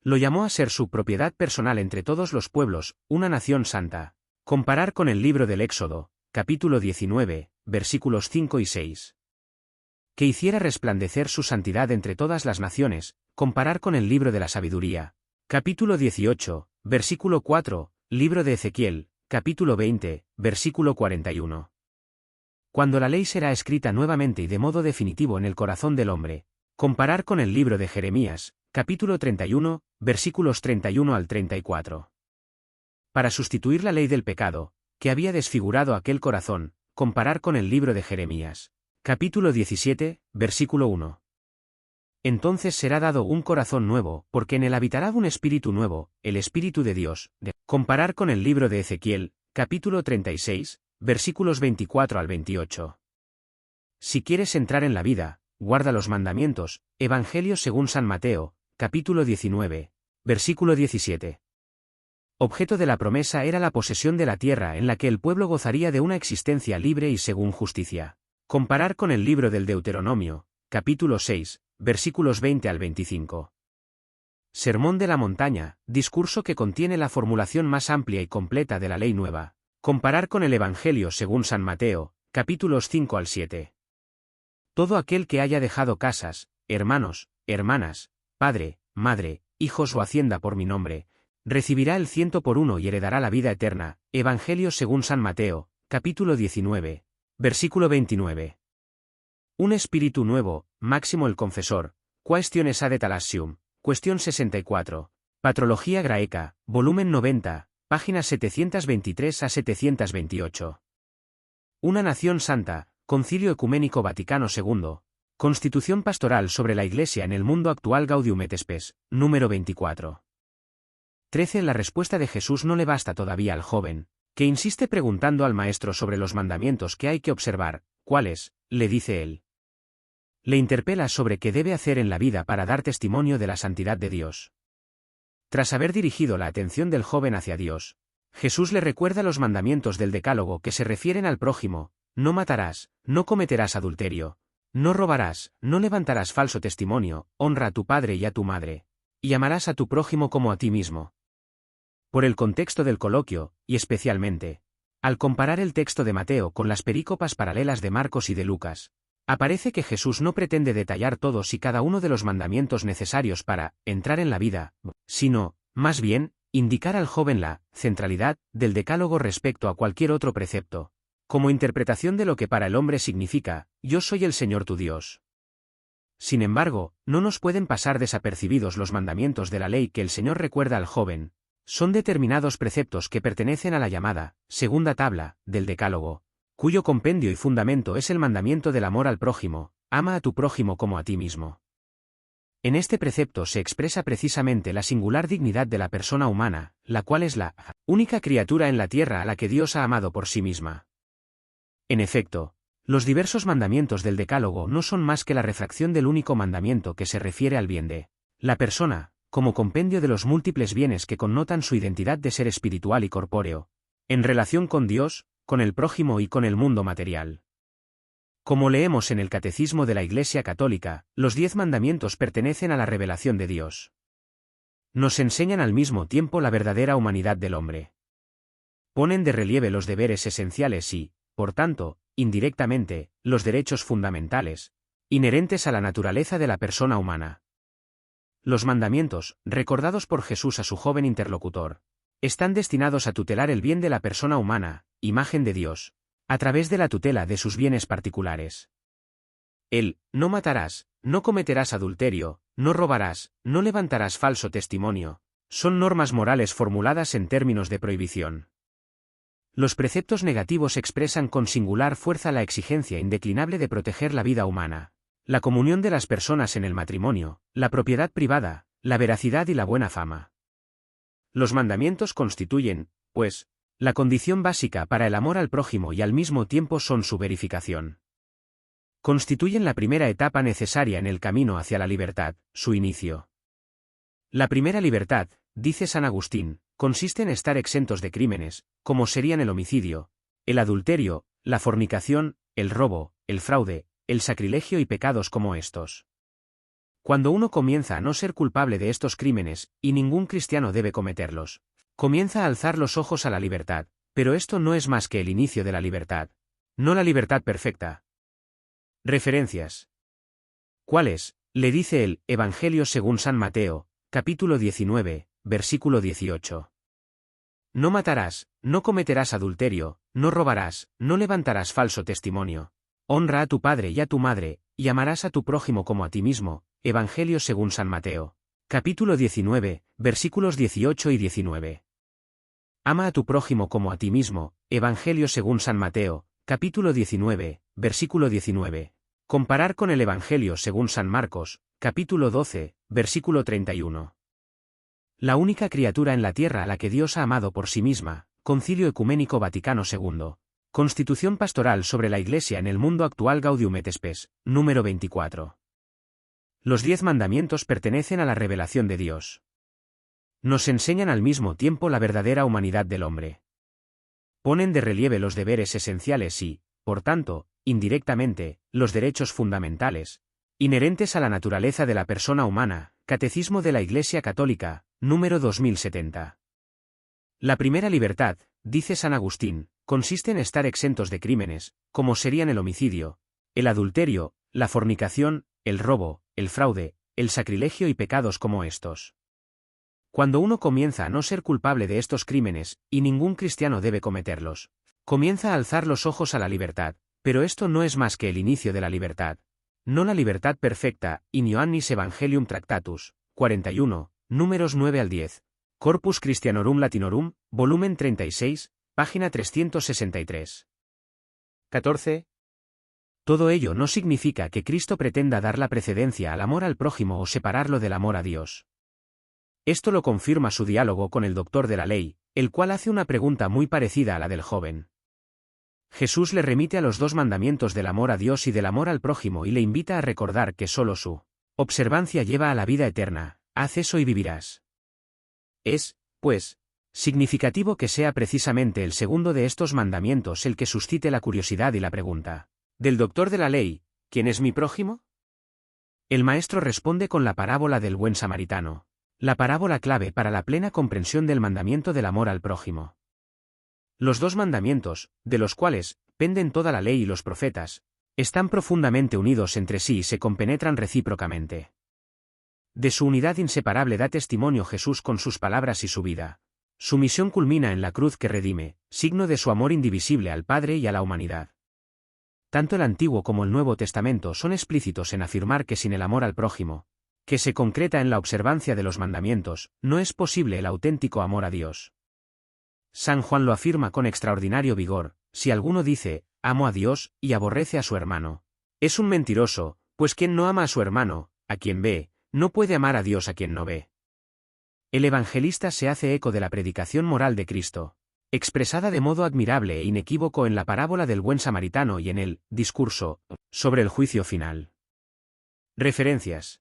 Lo llamó a ser su propiedad personal entre todos los pueblos, una nación santa. Comparar con el libro del Éxodo, capítulo 19, versículos 5 y 6. Que hiciera resplandecer su santidad entre todas las naciones, comparar con el libro de la sabiduría, capítulo 18, versículo 4, libro de Ezequiel, capítulo 20, versículo 41. Cuando la ley será escrita nuevamente y de modo definitivo en el corazón del hombre, comparar con el libro de Jeremías, capítulo 31, versículos 31 al 34. Para sustituir la ley del pecado, que había desfigurado aquel corazón, comparar con el libro de Jeremías, capítulo 17, versículo 1. Entonces será dado un corazón nuevo, porque en él habitará un espíritu nuevo, el espíritu de Dios. Comparar con el libro de Ezequiel, capítulo 36, versículos 24 al 28. Si quieres entrar en la vida, guarda los mandamientos. Evangelio según San Mateo, capítulo 19, versículo 17. Objeto de la promesa era la posesión de la tierra en la que el pueblo gozaría de una existencia libre y según justicia. Comparar con el libro del Deuteronomio, capítulo 6, versículos 20 al 25. Sermón de la Montaña, discurso que contiene la formulación más amplia y completa de la ley nueva. Comparar con el Evangelio según San Mateo, capítulos 5 al 7. Todo aquel que haya dejado casas, hermanos, hermanas, padre, madre, hijos o hacienda por mi nombre, recibirá el 100 por uno y heredará la vida eterna. Evangelio según San Mateo, capítulo 19, versículo 29. Un espíritu nuevo, Máximo el Confesor, Quaestiones ad Thalassium, cuestión 64, Patrología Graeca, volumen 90, páginas 723 a 728. Una nación santa, Concilio Ecuménico Vaticano II, Constitución Pastoral sobre la Iglesia en el mundo actual Gaudium et Spes, número 24. 13. La respuesta de Jesús no le basta todavía al joven, que insiste preguntando al Maestro sobre los mandamientos que hay que observar. ¿Cuáles?, le dice él. Le interpela sobre qué debe hacer en la vida para dar testimonio de la santidad de Dios. Tras haber dirigido la atención del joven hacia Dios, Jesús le recuerda los mandamientos del Decálogo que se refieren al prójimo: no matarás, no cometerás adulterio, no robarás, no levantarás falso testimonio, honra a tu padre y a tu madre, y amarás a tu prójimo como a ti mismo. Por el contexto del coloquio, y especialmente, al comparar el texto de Mateo con las perícopas paralelas de Marcos y de Lucas, aparece que Jesús no pretende detallar todos y cada uno de los mandamientos necesarios para entrar en la vida, sino, más bien, indicar al joven la centralidad del Decálogo respecto a cualquier otro precepto, como interpretación de lo que para el hombre significa: yo soy el Señor tu Dios. Sin embargo, no nos pueden pasar desapercibidos los mandamientos de la ley que el Señor recuerda al joven. Son determinados preceptos que pertenecen a la llamada segunda tabla del Decálogo, cuyo compendio y fundamento es el mandamiento del amor al prójimo: ama a tu prójimo como a ti mismo. En este precepto se expresa precisamente la singular dignidad de la persona humana, la cual es la única criatura en la tierra a la que Dios ha amado por sí misma. En efecto, los diversos mandamientos del Decálogo no son más que la refracción del único mandamiento que se refiere al bien de la persona, como compendio de los múltiples bienes que connotan su identidad de ser espiritual y corpóreo, en relación con Dios, con el prójimo y con el mundo material. Como leemos en el Catecismo de la Iglesia Católica, los 10 mandamientos pertenecen a la revelación de Dios. Nos enseñan al mismo tiempo la verdadera humanidad del hombre. Ponen de relieve los deberes esenciales y, por tanto, indirectamente, los derechos fundamentales, inherentes a la naturaleza de la persona humana. Los mandamientos, recordados por Jesús a su joven interlocutor, están destinados a tutelar el bien de la persona humana, imagen de Dios, a través de la tutela de sus bienes particulares. El no matarás, no cometerás adulterio, no robarás, no levantarás falso testimonio, son normas morales formuladas en términos de prohibición. Los preceptos negativos expresan con singular fuerza la exigencia indeclinable de proteger la vida humana, la comunión de las personas en el matrimonio, la propiedad privada, la veracidad y la buena fama. Los mandamientos constituyen, pues, la condición básica para el amor al prójimo y al mismo tiempo son su verificación. Constituyen la primera etapa necesaria en el camino hacia la libertad, su inicio. La primera libertad, dice San Agustín, consiste en estar exentos de crímenes, como serían el homicidio, el adulterio, la fornicación, el robo, el fraude, el sacrilegio y pecados como estos. Cuando uno comienza a no ser culpable de estos crímenes, y ningún cristiano debe cometerlos, comienza a alzar los ojos a la libertad, pero esto no es más que el inicio de la libertad, no la libertad perfecta. Referencias. ¿Cuáles? Le dice el Evangelio según San Mateo, capítulo 19, versículo 18. No matarás, no cometerás adulterio, no robarás, no levantarás falso testimonio. Honra a tu padre y a tu madre, y amarás a tu prójimo como a ti mismo. Evangelio según San Mateo, capítulo 19, versículos 18 y 19. Ama a tu prójimo como a ti mismo. Evangelio según San Mateo, capítulo 19, versículo 19. Comparar con el Evangelio según San Marcos, capítulo 12, versículo 31. La única criatura en la tierra a la que Dios ha amado por sí misma. Concilio Ecuménico Vaticano II. Constitución Pastoral sobre la Iglesia en el mundo actual Gaudium et Spes, número 24. Los 10 mandamientos pertenecen a la revelación de Dios. Nos enseñan al mismo tiempo la verdadera humanidad del hombre. Ponen de relieve los deberes esenciales y, por tanto, indirectamente, los derechos fundamentales, inherentes a la naturaleza de la persona humana. Catecismo de la Iglesia Católica, número 2070. La primera libertad, dice San Agustín, consiste en estar exentos de crímenes, como serían el homicidio, el adulterio, la fornicación, el robo, el fraude, el sacrilegio y pecados como estos. Cuando uno comienza a no ser culpable de estos crímenes, y ningún cristiano debe cometerlos, comienza a alzar los ojos a la libertad, pero esto no es más que el inicio de la libertad. No la libertad perfecta, in Ioannis Evangelium Tractatus, 41, números 9 al 10. Corpus Christianorum Latinorum, volumen 36, página 363. 14. Todo ello no significa que Cristo pretenda dar la precedencia al amor al prójimo o separarlo del amor a Dios. Esto lo confirma su diálogo con el doctor de la ley, el cual hace una pregunta muy parecida a la del joven. Jesús le remite a los 2 mandamientos del amor a Dios y del amor al prójimo y le invita a recordar que solo su observancia lleva a la vida eterna. Haz eso y vivirás. Es, pues, significativo que sea precisamente el segundo de estos mandamientos el que suscite la curiosidad y la pregunta del doctor de la ley: ¿quién es mi prójimo? El maestro responde con la parábola del buen samaritano, la parábola clave para la plena comprensión del mandamiento del amor al prójimo. Los 2 mandamientos, de los cuales penden toda la ley y los profetas, están profundamente unidos entre sí y se compenetran recíprocamente. De su unidad inseparable da testimonio Jesús con sus palabras y su vida. Su misión culmina en la cruz que redime, signo de su amor indivisible al Padre y a la humanidad. Tanto el Antiguo como el Nuevo Testamento son explícitos en afirmar que sin el amor al prójimo, que se concreta en la observancia de los mandamientos, no es posible el auténtico amor a Dios. San Juan lo afirma con extraordinario vigor: si alguno dice, amo a Dios, y aborrece a su hermano, es un mentiroso, pues quien no ama a su hermano, a quien ve, no puede amar a Dios a quien no ve. El evangelista se hace eco de la predicación moral de Cristo, expresada de modo admirable e inequívoco en la parábola del buen samaritano y en el discurso sobre el juicio final. Referencias.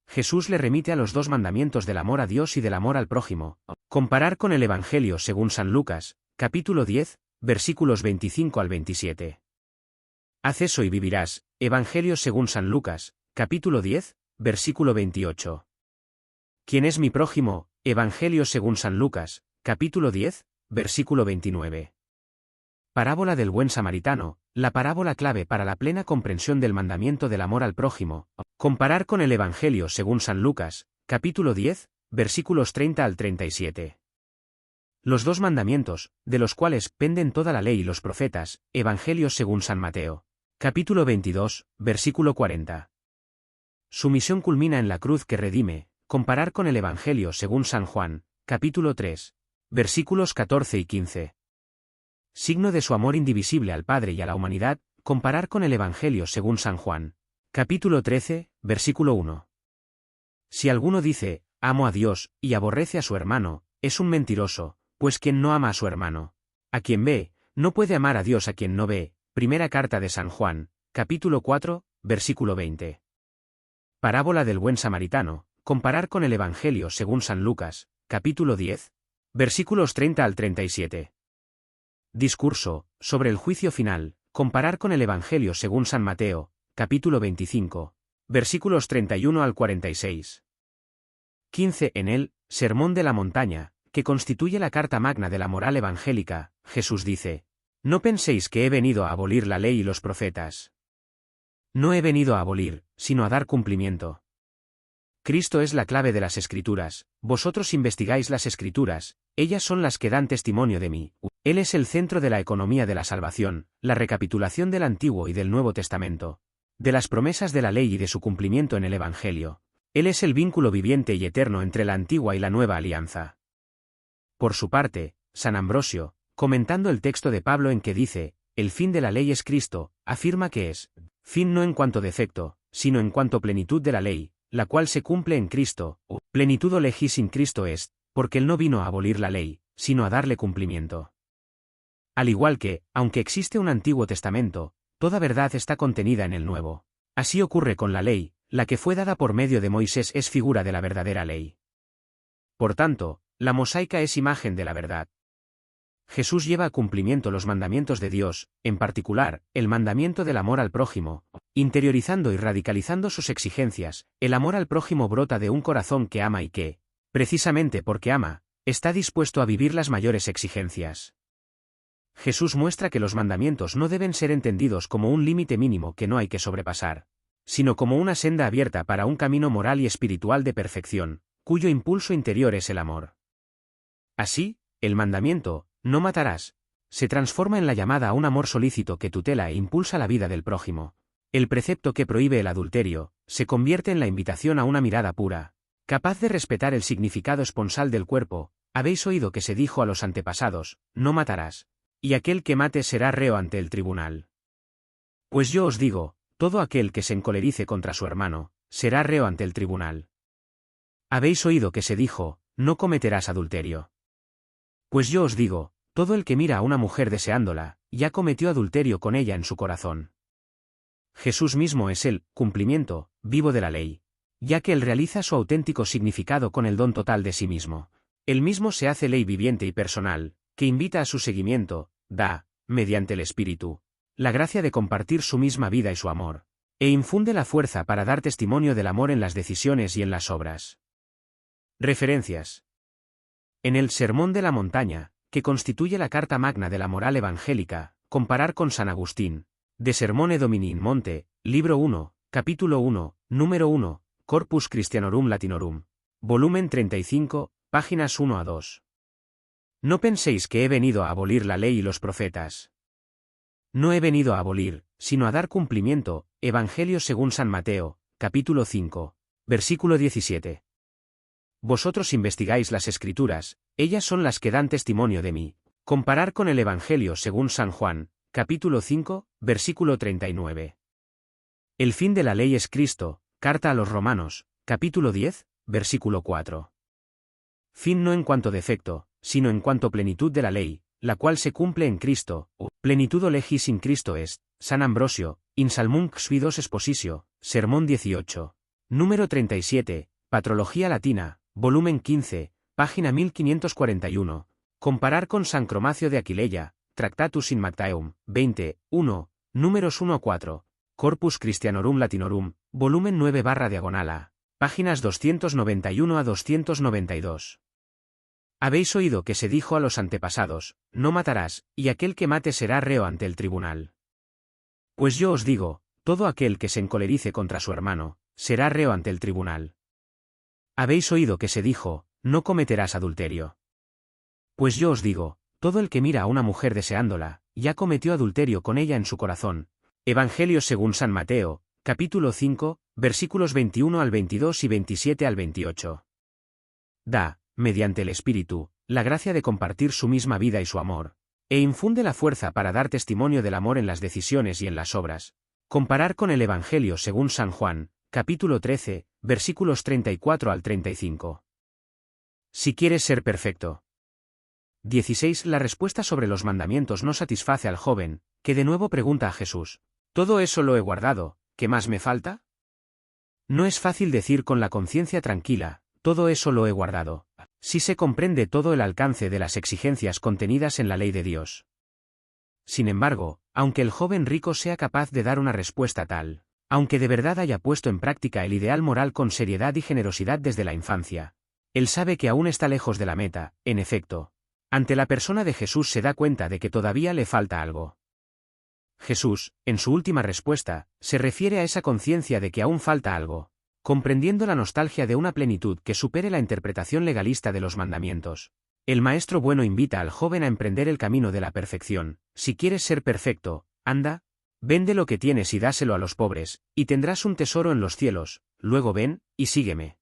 Jesús le remite a los 2 mandamientos del amor a Dios y del amor al prójimo. Comparar con el Evangelio según San Lucas, capítulo 10, versículos 25 al 27. Haz eso y vivirás. Evangelio según San Lucas, capítulo 10, versículo 28. ¿Quién es mi prójimo? Evangelio según San Lucas, capítulo 10, versículo 29. Parábola del buen samaritano, la parábola clave para la plena comprensión del mandamiento del amor al prójimo. Comparar con el Evangelio según San Lucas, capítulo 10, versículos 30 al 37. Los dos mandamientos, de los cuales penden toda la ley y los profetas, Evangelios según San Mateo, capítulo 22, versículo 40. Su misión culmina en la cruz que redime. Comparar con el Evangelio según San Juan, capítulo 3, versículos 14 y 15. Signo de su amor indivisible al Padre y a la humanidad, comparar con el Evangelio según San Juan, capítulo 13, versículo 1. Si alguno dice, amo a Dios, y aborrece a su hermano, es un mentiroso, pues quien no ama a su hermano, a quien ve, no puede amar a Dios a quien no ve. Primera carta de San Juan, capítulo 4, versículo 20. Parábola del buen samaritano, comparar con el Evangelio según San Lucas, capítulo 10, versículos 30 al 37. Discurso, sobre el juicio final, comparar con el Evangelio según San Mateo, capítulo 25, versículos 31 al 46. 15. En el Sermón de la Montaña, que constituye la carta magna de la moral evangélica, Jesús dice: No penséis que he venido a abolir la ley y los profetas. No he venido a abolir, sino a dar cumplimiento. Cristo es la clave de las Escrituras, vosotros investigáis las Escrituras, ellas son las que dan testimonio de mí. Él es el centro de la economía de la salvación, la recapitulación del Antiguo y del Nuevo Testamento, de las promesas de la ley y de su cumplimiento en el Evangelio. Él es el vínculo viviente y eterno entre la antigua y la nueva alianza. Por su parte, San Ambrosio, comentando el texto de Pablo en que dice, el fin de la ley es Cristo, afirma que es fin no en cuanto defecto, sino en cuanto plenitud de la ley, la cual se cumple en Cristo, o plenitud legis in Cristo est, porque Él no vino a abolir la ley, sino a darle cumplimiento. Al igual que, aunque existe un Antiguo Testamento, toda verdad está contenida en el Nuevo. Así ocurre con la ley, la que fue dada por medio de Moisés es figura de la verdadera ley. Por tanto, la mosaica es imagen de la verdad. Jesús lleva a cumplimiento los mandamientos de Dios, en particular, el mandamiento del amor al prójimo, interiorizando y radicalizando sus exigencias. El amor al prójimo brota de un corazón que ama y que, precisamente porque ama, está dispuesto a vivir las mayores exigencias. Jesús muestra que los mandamientos no deben ser entendidos como un límite mínimo que no hay que sobrepasar, sino como una senda abierta para un camino moral y espiritual de perfección, cuyo impulso interior es el amor. Así, el mandamiento, no matarás, se transforma en la llamada a un amor solícito que tutela e impulsa la vida del prójimo. El precepto que prohíbe el adulterio, se convierte en la invitación a una mirada pura, capaz de respetar el significado esponsal del cuerpo. Habéis oído que se dijo a los antepasados, no matarás, y aquel que mate será reo ante el tribunal. Pues yo os digo, todo aquel que se encolerice contra su hermano, será reo ante el tribunal. Habéis oído que se dijo, no cometerás adulterio. Pues yo os digo, todo el que mira a una mujer deseándola, ya cometió adulterio con ella en su corazón. Jesús mismo es el cumplimiento vivo de la ley, ya que Él realiza su auténtico significado con el don total de sí mismo. Él mismo se hace ley viviente y personal, que invita a su seguimiento, da, mediante el Espíritu, la gracia de compartir su misma vida y su amor, e infunde la fuerza para dar testimonio del amor en las decisiones y en las obras. Referencias. En el Sermón de la Montaña, que constituye la carta magna de la moral evangélica, comparar con San Agustín, de Sermone Domini in Monte, libro 1, capítulo 1, número 1, Corpus Christianorum Latinorum, volumen 35, páginas 1 a 2. No penséis que he venido a abolir la ley y los profetas. No he venido a abolir, sino a dar cumplimiento. Evangelio según San Mateo, capítulo 5, versículo 17. Vosotros investigáis las Escrituras, ellas son las que dan testimonio de mí. Comparar con el Evangelio según San Juan, capítulo 5, versículo 39. El fin de la ley es Cristo, carta a los Romanos, capítulo 10, versículo 4. Fin no en cuanto defecto, sino en cuanto plenitud de la ley, la cual se cumple en Cristo, o plenitud legis in Cristo est. San Ambrosio, in Psalmum Xvidos Expositio, Sermón 18. Número 37, Patrología Latina, volumen 15, página 1541. Comparar con San Cromacio de Aquileia, Tractatus in Mactaeum, 20, 1, números 1 a 4, Corpus Christianorum Latinorum, volumen 9 /diagonal A, páginas 291 a 292. Habéis oído que se dijo a los antepasados, no matarás, y aquel que mate será reo ante el tribunal. Pues yo os digo, todo aquel que se encolerice contra su hermano, será reo ante el tribunal. Habéis oído que se dijo, no cometerás adulterio. Pues yo os digo, todo el que mira a una mujer deseándola, ya cometió adulterio con ella en su corazón. Evangelio según San Mateo, capítulo 5, versículos 21 al 22 y 27 al 28. Da, mediante el Espíritu, la gracia de compartir su misma vida y su amor, e infunde la fuerza para dar testimonio del amor en las decisiones y en las obras. Comparar con el Evangelio según San Juan, capítulo 13, versículos 34 al 35. Si quieres ser perfecto. 16. La respuesta sobre los mandamientos no satisface al joven, que de nuevo pregunta a Jesús: «Todo eso lo he guardado, ¿qué más me falta?». No es fácil decir con la conciencia tranquila, todo eso lo he guardado, si se comprende todo el alcance de las exigencias contenidas en la ley de Dios. Sin embargo, aunque el joven rico sea capaz de dar una respuesta tal, aunque de verdad haya puesto en práctica el ideal moral con seriedad y generosidad desde la infancia, él sabe que aún está lejos de la meta. En efecto, ante la persona de Jesús se da cuenta de que todavía le falta algo. Jesús, en su última respuesta, se refiere a esa conciencia de que aún falta algo, comprendiendo la nostalgia de una plenitud que supere la interpretación legalista de los mandamientos. El maestro bueno invita al joven a emprender el camino de la perfección. Si quieres ser perfecto, anda, vende lo que tienes y dáselo a los pobres, y tendrás un tesoro en los cielos, luego ven, y sígueme.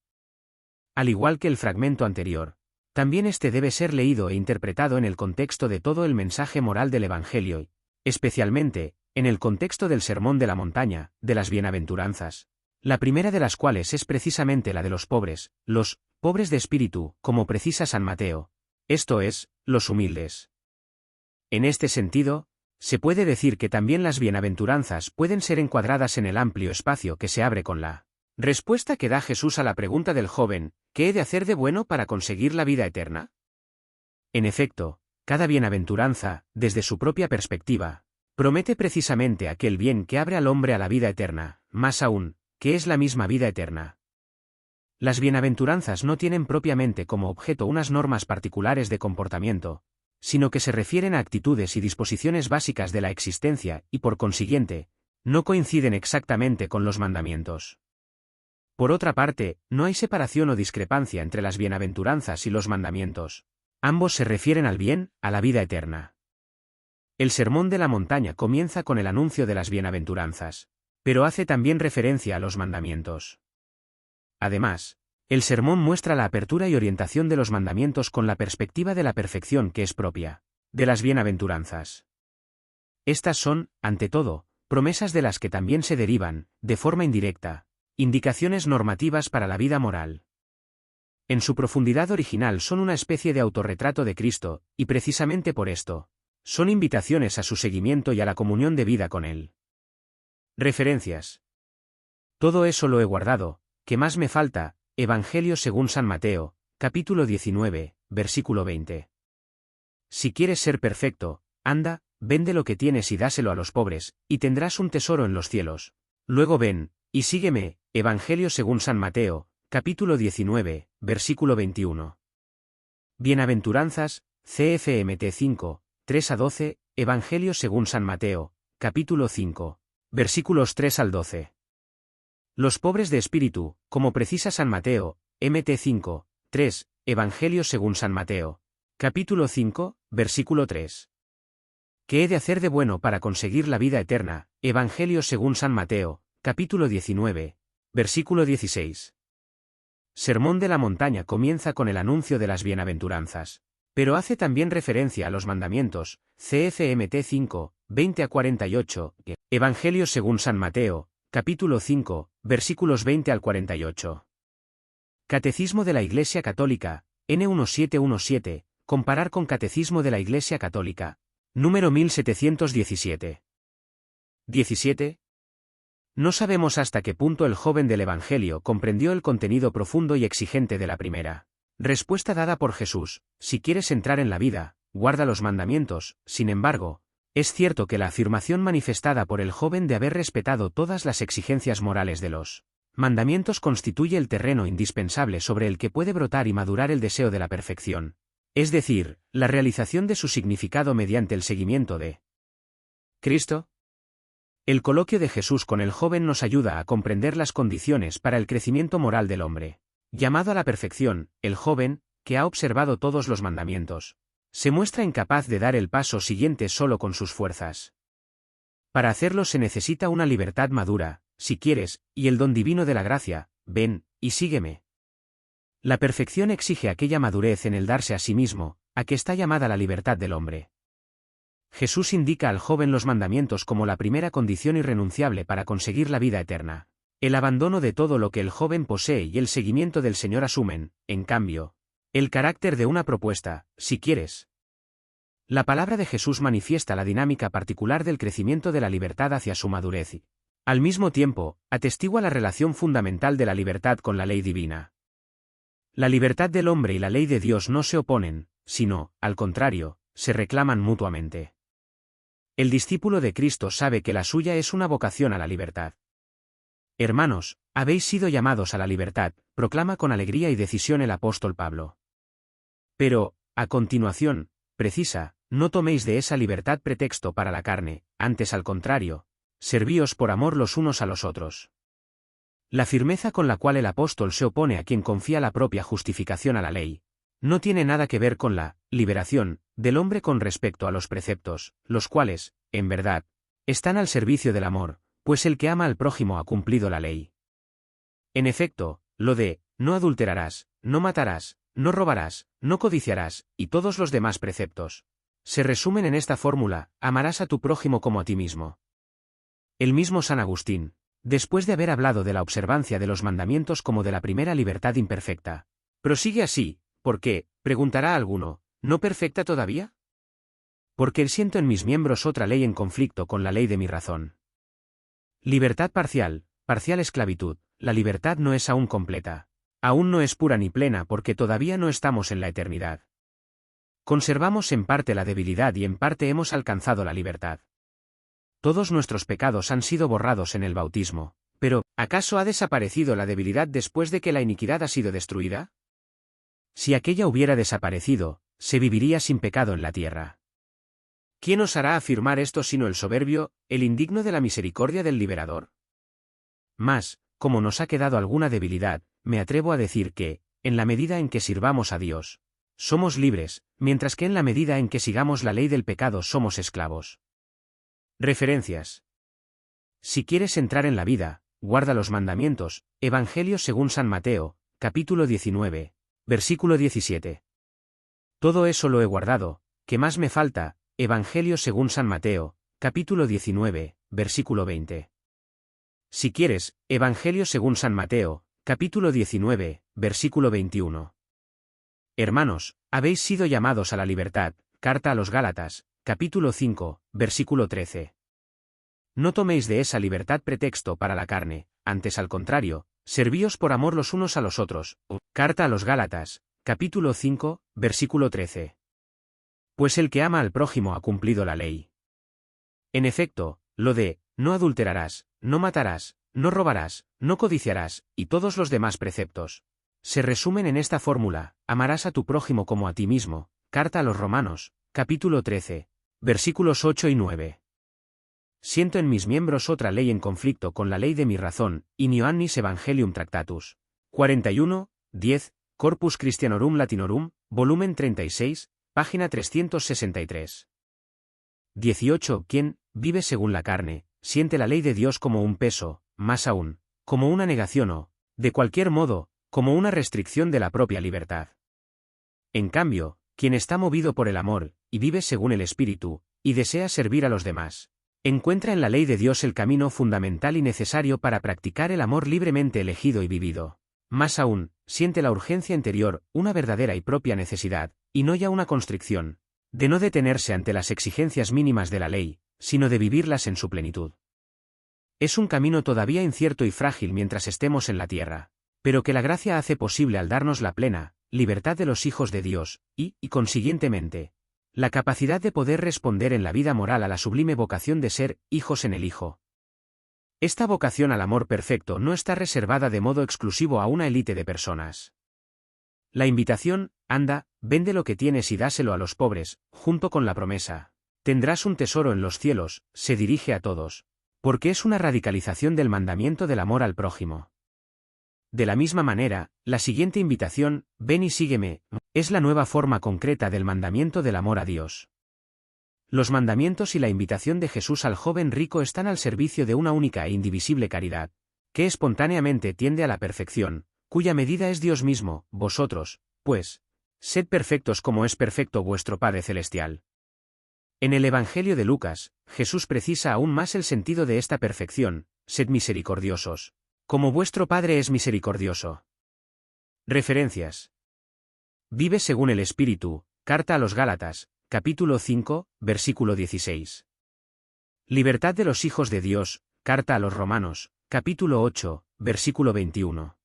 Al igual que el fragmento anterior, también este debe ser leído e interpretado en el contexto de todo el mensaje moral del Evangelio y, especialmente, en el contexto del Sermón de la Montaña, de las Bienaventuranzas, la primera de las cuales es precisamente la de los pobres de espíritu, como precisa San Mateo, esto es, los humildes. En este sentido, se puede decir que también las bienaventuranzas pueden ser encuadradas en el amplio espacio que se abre con la respuesta que da Jesús a la pregunta del joven: ¿qué he de hacer de bueno para conseguir la vida eterna? En efecto, cada bienaventuranza, desde su propia perspectiva, promete precisamente aquel bien que abre al hombre a la vida eterna, más aún, que es la misma vida eterna. Las bienaventuranzas no tienen propiamente como objeto unas normas particulares de comportamiento, sino que se refieren a actitudes y disposiciones básicas de la existencia y, por consiguiente, no coinciden exactamente con los mandamientos. Por otra parte, no hay separación o discrepancia entre las bienaventuranzas y los mandamientos. Ambos se refieren al bien, a la vida eterna. El Sermón de la Montaña comienza con el anuncio de las bienaventuranzas, pero hace también referencia a los mandamientos. Además, el sermón muestra la apertura y orientación de los mandamientos con la perspectiva de la perfección que es propia de las bienaventuranzas. Estas son, ante todo, promesas de las que también se derivan, de forma indirecta, indicaciones normativas para la vida moral. En su profundidad original son una especie de autorretrato de Cristo, y precisamente por esto, son invitaciones a su seguimiento y a la comunión de vida con Él. Referencias. Todo eso lo he guardado, ¿qué más me falta? Evangelio según San Mateo, capítulo 19, versículo 20. Si quieres ser perfecto, anda, vende lo que tienes y dáselo a los pobres, y tendrás un tesoro en los cielos. Luego ven, y sígueme. Evangelio según San Mateo, capítulo 19, versículo 21. Bienaventuranzas, CFMT 5, 3 a 12, Evangelio según San Mateo, capítulo 5, versículos 3 al 12. Los pobres de espíritu, como precisa San Mateo, MT 5, 3, Evangelio según San Mateo, capítulo 5, versículo 3. ¿Qué he de hacer de bueno para conseguir la vida eterna? Evangelio según San Mateo, capítulo 19, versículo 16. Sermón de la Montaña comienza con el anuncio de las bienaventuranzas, pero hace también referencia a los mandamientos, CFMT 5, 20 a 48, Evangelio según San Mateo, capítulo 5, versículos 20 al 48. Catecismo de la Iglesia Católica, N1717, comparar con Catecismo de la Iglesia Católica, número 1717. 17. No sabemos hasta qué punto el joven del Evangelio comprendió el contenido profundo y exigente de la primera respuesta dada por Jesús: si quieres entrar en la vida, guarda los mandamientos. Sin embargo, es cierto que la afirmación manifestada por el joven de haber respetado todas las exigencias morales de los mandamientos constituye el terreno indispensable sobre el que puede brotar y madurar el deseo de la perfección, es decir, la realización de su significado mediante el seguimiento de Cristo. El coloquio de Jesús con el joven nos ayuda a comprender las condiciones para el crecimiento moral del hombre. Llamado a la perfección, el joven, que ha observado todos los mandamientos, se muestra incapaz de dar el paso siguiente solo con sus fuerzas. Para hacerlo se necesita una libertad madura, si quieres, y el don divino de la gracia: ven, y sígueme. La perfección exige aquella madurez en el darse a sí mismo, a que está llamada la libertad del hombre. Jesús indica al joven los mandamientos como la primera condición irrenunciable para conseguir la vida eterna. El abandono de todo lo que el joven posee y el seguimiento del Señor asumen, en cambio, el carácter de una propuesta: si quieres. La palabra de Jesús manifiesta la dinámica particular del crecimiento de la libertad hacia su madurez y, al mismo tiempo, atestigua la relación fundamental de la libertad con la ley divina. La libertad del hombre y la ley de Dios no se oponen, sino, al contrario, se reclaman mutuamente. El discípulo de Cristo sabe que la suya es una vocación a la libertad. Hermanos, habéis sido llamados a la libertad, proclama con alegría y decisión el apóstol Pablo. Pero, a continuación, precisa: no toméis de esa libertad pretexto para la carne, antes al contrario, servíos por amor los unos a los otros. La firmeza con la cual el apóstol se opone a quien confía la propia justificación a la ley, no tiene nada que ver con la liberación del hombre con respecto a los preceptos, los cuales, en verdad, están al servicio del amor, pues el que ama al prójimo ha cumplido la ley. En efecto, lo de no adulterarás, no matarás, no robarás, no codiciarás, y todos los demás preceptos, se resumen en esta fórmula: amarás a tu prójimo como a ti mismo. El mismo San Agustín, después de haber hablado de la observancia de los mandamientos como de la primera libertad imperfecta, prosigue así: ¿por qué?, preguntará alguno, ¿no perfecta todavía? Porque siento en mis miembros otra ley en conflicto con la ley de mi razón. Libertad parcial, parcial esclavitud. La libertad no es aún completa. Aún no es pura ni plena porque todavía no estamos en la eternidad. Conservamos en parte la debilidad y en parte hemos alcanzado la libertad. Todos nuestros pecados han sido borrados en el bautismo, pero, ¿acaso ha desaparecido la debilidad después de que la iniquidad ha sido destruida? Si aquella hubiera desaparecido, se viviría sin pecado en la tierra. ¿Quién osará afirmar esto sino el soberbio, el indigno de la misericordia del liberador? Mas, como nos ha quedado alguna debilidad, me atrevo a decir que, en la medida en que sirvamos a Dios, somos libres, mientras que en la medida en que sigamos la ley del pecado somos esclavos. Referencias. Si quieres entrar en la vida, guarda los mandamientos. Evangelio según San Mateo, capítulo 19, versículo 17. Todo eso lo he guardado, ¿qué más me falta? Evangelio según San Mateo, capítulo 19, versículo 20. Si quieres, Evangelio según San Mateo, capítulo 19, versículo 21. Hermanos, habéis sido llamados a la libertad. Carta a los Gálatas, capítulo 5, versículo 13. No toméis de esa libertad pretexto para la carne, antes al contrario, servíos por amor los unos a los otros. Carta a los Gálatas, capítulo 5, versículo 13. Pues el que ama al prójimo ha cumplido la ley. En efecto, lo de no adulterarás, no matarás, no robarás, no codiciarás, y todos los demás preceptos, se resumen en esta fórmula: amarás a tu prójimo como a ti mismo. Carta a los Romanos, capítulo 13, versículos 8 y 9. Siento en mis miembros otra ley en conflicto con la ley de mi razón. In Ioannis Evangelium Tractatus. 41, 10, Corpus Christianorum Latinorum, volumen 36, página 363. 18. Quien vive según la carne, siente la ley de Dios como un peso, más aún, como una negación o, de cualquier modo, como una restricción de la propia libertad. En cambio, quien está movido por el amor, y vive según el Espíritu, y desea servir a los demás, encuentra en la ley de Dios el camino fundamental y necesario para practicar el amor libremente elegido y vivido. Más aún, siente la urgencia interior, una verdadera y propia necesidad, y no ya una constricción, de no detenerse ante las exigencias mínimas de la ley, sino de vivirlas en su plenitud. Es un camino todavía incierto y frágil mientras estemos en la tierra, pero que la gracia hace posible al darnos la plena libertad de los hijos de Dios, y consiguientemente, la capacidad de poder responder en la vida moral a la sublime vocación de ser hijos en el Hijo. Esta vocación al amor perfecto no está reservada de modo exclusivo a una élite de personas. La invitación, anda, vende lo que tienes y dáselo a los pobres, junto con la promesa, tendrás un tesoro en los cielos, se dirige a todos, Porque es una radicalización del mandamiento del amor al prójimo. De la misma manera, la siguiente invitación, ven y sígueme, es la nueva forma concreta del mandamiento del amor a Dios. Los mandamientos y la invitación de Jesús al joven rico están al servicio de una única e indivisible caridad, que espontáneamente tiende a la perfección, cuya medida es Dios mismo. Vosotros, pues, sed perfectos como es perfecto vuestro Padre Celestial. En el Evangelio de Lucas, Jesús precisa aún más el sentido de esta perfección: sed misericordiosos, como vuestro Padre es misericordioso. Referencias. Vive según el Espíritu, carta a los Gálatas, capítulo 5, versículo 16. Libertad de los hijos de Dios, carta a los Romanos, capítulo 8, versículo 21.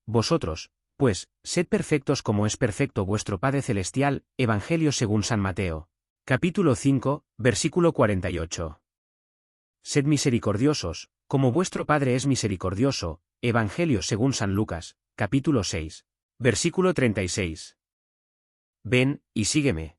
Vosotros, pues, sed perfectos como es perfecto vuestro Padre Celestial, Evangelio según San Mateo, capítulo 5, versículo 48. Sed misericordiosos, como vuestro Padre es misericordioso, Evangelio según San Lucas, capítulo 6, versículo 36. Ven, y sígueme.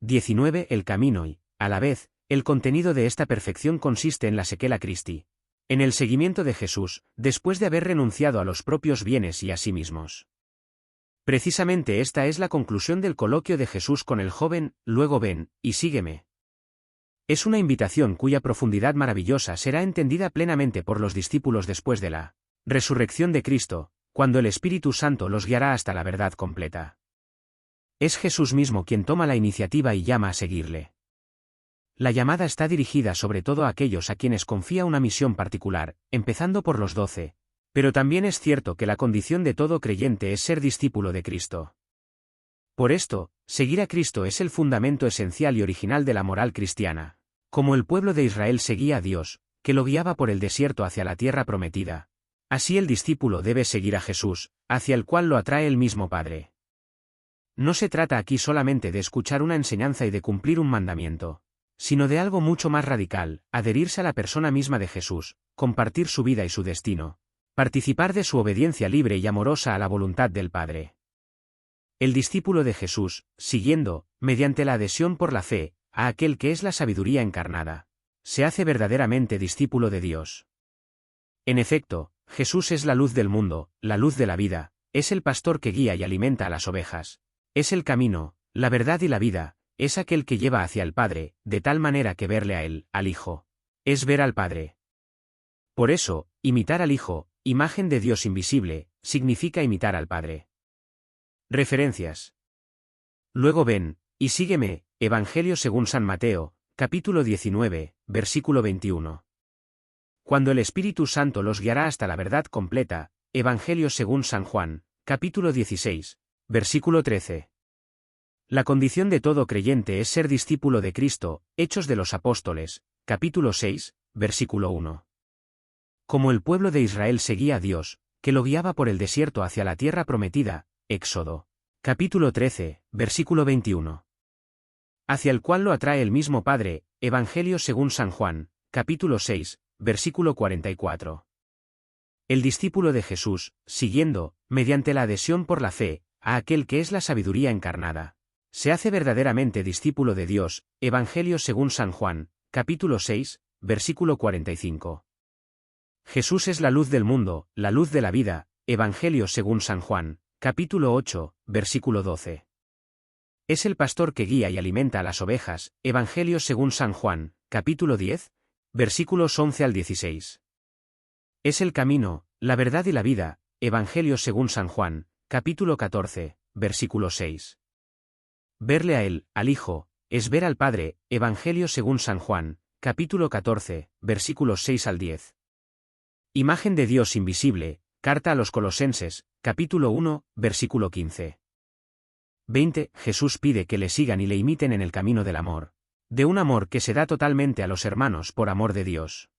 19. El camino y, a la vez, el contenido de esta perfección consiste en la sequela Christi, en el seguimiento de Jesús, después de haber renunciado a los propios bienes y a sí mismos. Precisamente esta es la conclusión del coloquio de Jesús con el joven: luego ven, y sígueme. Es una invitación cuya profundidad maravillosa será entendida plenamente por los discípulos después de la resurrección de Cristo, cuando el Espíritu Santo los guiará hasta la verdad completa. Es Jesús mismo quien toma la iniciativa y llama a seguirle. La llamada está dirigida sobre todo a aquellos a quienes confía una misión particular, empezando por los 12, pero también es cierto que la condición de todo creyente es ser discípulo de Cristo. Por esto, seguir a Cristo es el fundamento esencial y original de la moral cristiana. Como el pueblo de Israel seguía a Dios, que lo guiaba por el desierto hacia la tierra prometida, así el discípulo debe seguir a Jesús, hacia el cual lo atrae el mismo Padre. No se trata aquí solamente de escuchar una enseñanza y de cumplir un mandamiento, sino de algo mucho más radical: adherirse a la persona misma de Jesús, compartir su vida y su destino, participar de su obediencia libre y amorosa a la voluntad del Padre. El discípulo de Jesús, siguiendo, mediante la adhesión por la fe, a aquel que es la sabiduría encarnada, se hace verdaderamente discípulo de Dios. En efecto, Jesús es la luz del mundo, la luz de la vida, es el pastor que guía y alimenta a las ovejas, es el camino, la verdad y la vida, es aquel que lleva hacia el Padre, de tal manera que verle a Él, al Hijo, es ver al Padre. Por eso, imitar al Hijo, imagen de Dios invisible, significa imitar al Padre. Referencias. Luego ven, y sígueme, Evangelio según San Mateo, capítulo 19, versículo 21. Cuando el Espíritu Santo los guiará hasta la verdad completa, Evangelio según San Juan, capítulo 16, versículo 13. La condición de todo creyente es ser discípulo de Cristo, Hechos de los Apóstoles, capítulo 6, versículo 1. Como el pueblo de Israel seguía a Dios, que lo guiaba por el desierto hacia la tierra prometida, Éxodo, capítulo 13, versículo 21. Hacia el cual lo atrae el mismo Padre, Evangelio según San Juan, capítulo 6, versículo 44. El discípulo de Jesús, siguiendo, mediante la adhesión por la fe, a aquel que es la sabiduría encarnada, se hace verdaderamente discípulo de Dios, Evangelio según San Juan, capítulo 6, versículo 45. Jesús es la luz del mundo, la luz de la vida, Evangelio según San Juan, capítulo 8, versículo 12. Es el pastor que guía y alimenta a las ovejas, Evangelio según San Juan, capítulo 10, versículos 11 al 16. Es el camino, la verdad y la vida, Evangelio según San Juan, capítulo 14, versículo 6. Verle a Él, al Hijo, es ver al Padre, Evangelio según San Juan, capítulo 14, versículos 6 al 10. Imagen de Dios invisible, carta a los Colosenses, capítulo 1, versículo 15. 20. Jesús pide que le sigan y le imiten en el camino del amor, de un amor que se da totalmente a los hermanos por amor de Dios.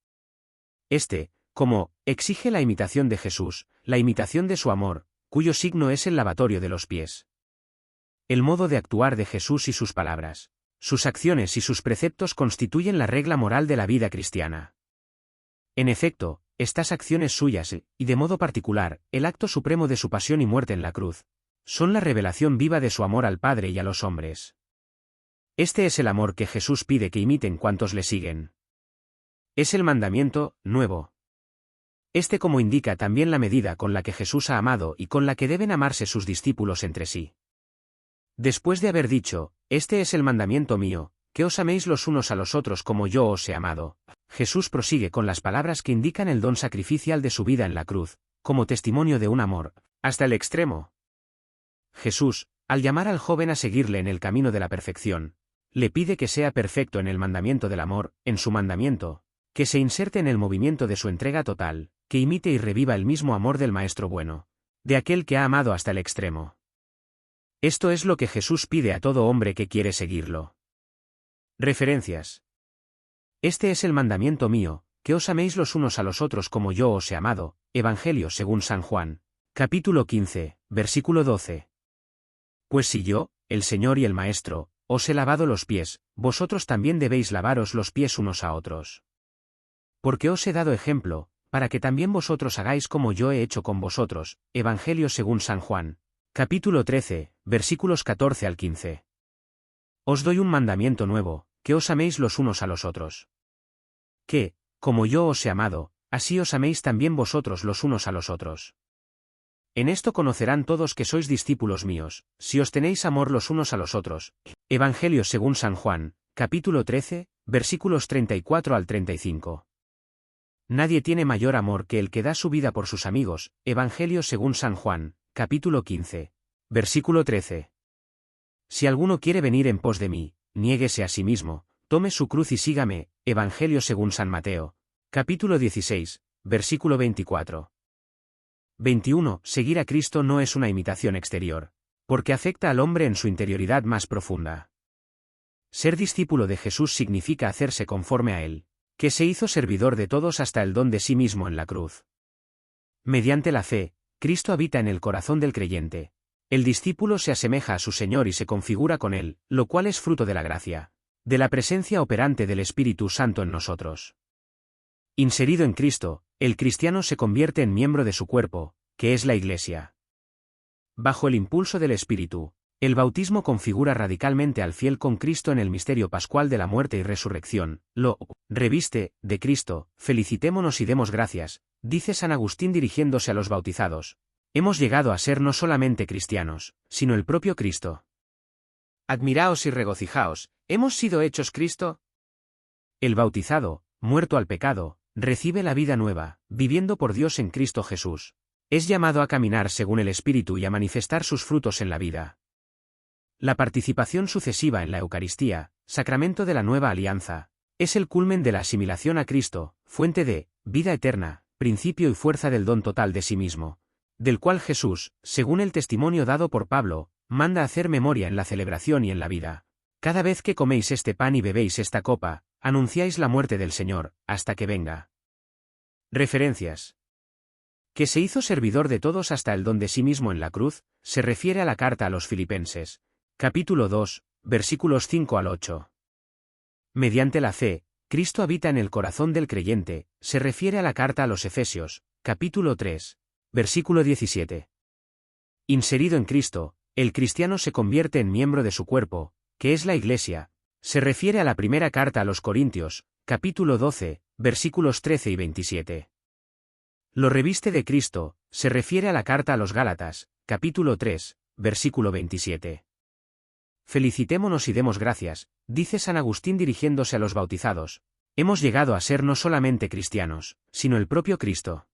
Como, exige la imitación de Jesús, la imitación de su amor, cuyo signo es el lavatorio de los pies. El modo de actuar de Jesús y sus palabras, sus acciones y sus preceptos constituyen la regla moral de la vida cristiana. En efecto, estas acciones suyas, y de modo particular, el acto supremo de su pasión y muerte en la cruz, son la revelación viva de su amor al Padre y a los hombres. Este es el amor que Jesús pide que imiten cuantos le siguen. Es el mandamiento nuevo. Este como indica también la medida con la que Jesús ha amado y con la que deben amarse sus discípulos entre sí. Después de haber dicho, este es el mandamiento mío, que os améis los unos a los otros como yo os he amado, Jesús prosigue con las palabras que indican el don sacrificial de su vida en la cruz, como testimonio de un amor, hasta el extremo. Jesús, al llamar al joven a seguirle en el camino de la perfección, le pide que sea perfecto en el mandamiento del amor, en su mandamiento, que se inserte en el movimiento de su entrega total, que imite y reviva el mismo amor del Maestro bueno, de aquel que ha amado hasta el extremo. Esto es lo que Jesús pide a todo hombre que quiere seguirlo. Referencias. Este es el mandamiento mío, que os améis los unos a los otros como yo os he amado. Evangelio según San Juan, capítulo 15, versículo 12. Pues si yo, el Señor y el Maestro, os he lavado los pies, vosotros también debéis lavaros los pies unos a otros. Porque os he dado ejemplo, para que también vosotros hagáis como yo he hecho con vosotros. Evangelio según San Juan, capítulo 13, versículos 14 al 15. Os doy un mandamiento nuevo, que os améis los unos a los otros. Que, como yo os he amado, así os améis también vosotros los unos a los otros. En esto conocerán todos que sois discípulos míos, si os tenéis amor los unos a los otros. Evangelio según San Juan, capítulo 13, versículos 34 al 35. Nadie tiene mayor amor que el que da su vida por sus amigos. Evangelio según San Juan, capítulo 15, versículo 13. Si alguno quiere venir en pos de mí, niéguese a sí mismo, tome su cruz y sígame. Evangelio según San Mateo, capítulo 16, versículo 24. 21. Seguir a Cristo no es una imitación exterior, porque afecta al hombre en su interioridad más profunda. Ser discípulo de Jesús significa hacerse conforme a Él, que se hizo servidor de todos hasta el don de sí mismo en la cruz. Mediante la fe, Cristo habita en el corazón del creyente. El discípulo se asemeja a su Señor y se configura con Él, lo cual es fruto de la gracia, de la presencia operante del Espíritu Santo en nosotros. Inserido en Cristo, el cristiano se convierte en miembro de su cuerpo, que es la Iglesia. Bajo el impulso del Espíritu, el bautismo configura radicalmente al fiel con Cristo en el misterio pascual de la muerte y resurrección, lo reviste de Cristo. Felicitémonos y demos gracias, dice San Agustín dirigiéndose a los bautizados. Hemos llegado a ser no solamente cristianos, sino el propio Cristo. Admiraos y regocijaos, ¿hemos sido hechos Cristo? El bautizado, muerto al pecado, recibe la vida nueva, viviendo por Dios en Cristo Jesús. Es llamado a caminar según el Espíritu y a manifestar sus frutos en la vida. La participación sucesiva en la Eucaristía, sacramento de la nueva alianza, es el culmen de la asimilación a Cristo, fuente de vida eterna, principio y fuerza del don total de sí mismo, del cual Jesús, según el testimonio dado por Pablo, manda hacer memoria en la celebración y en la vida. Cada vez que coméis este pan y bebéis esta copa, anunciáis la muerte del Señor, hasta que venga. Referencias. Que se hizo servidor de todos hasta el don de sí mismo en la cruz, se refiere a la carta a los Filipenses, capítulo 2, versículos 5 al 8. Mediante la fe, Cristo habita en el corazón del creyente, se refiere a la carta a los Efesios, capítulo 3, versículo 17. Inserido en Cristo, el cristiano se convierte en miembro de su cuerpo, que es la Iglesia, se refiere a la primera carta a los Corintios, capítulo 12, versículos 13 y 27. Lo reviste de Cristo, se refiere a la carta a los Gálatas, capítulo 3, versículo 27. Felicitémonos y demos gracias, dice San Agustín dirigiéndose a los bautizados. Hemos llegado a ser no solamente cristianos, sino el propio Cristo.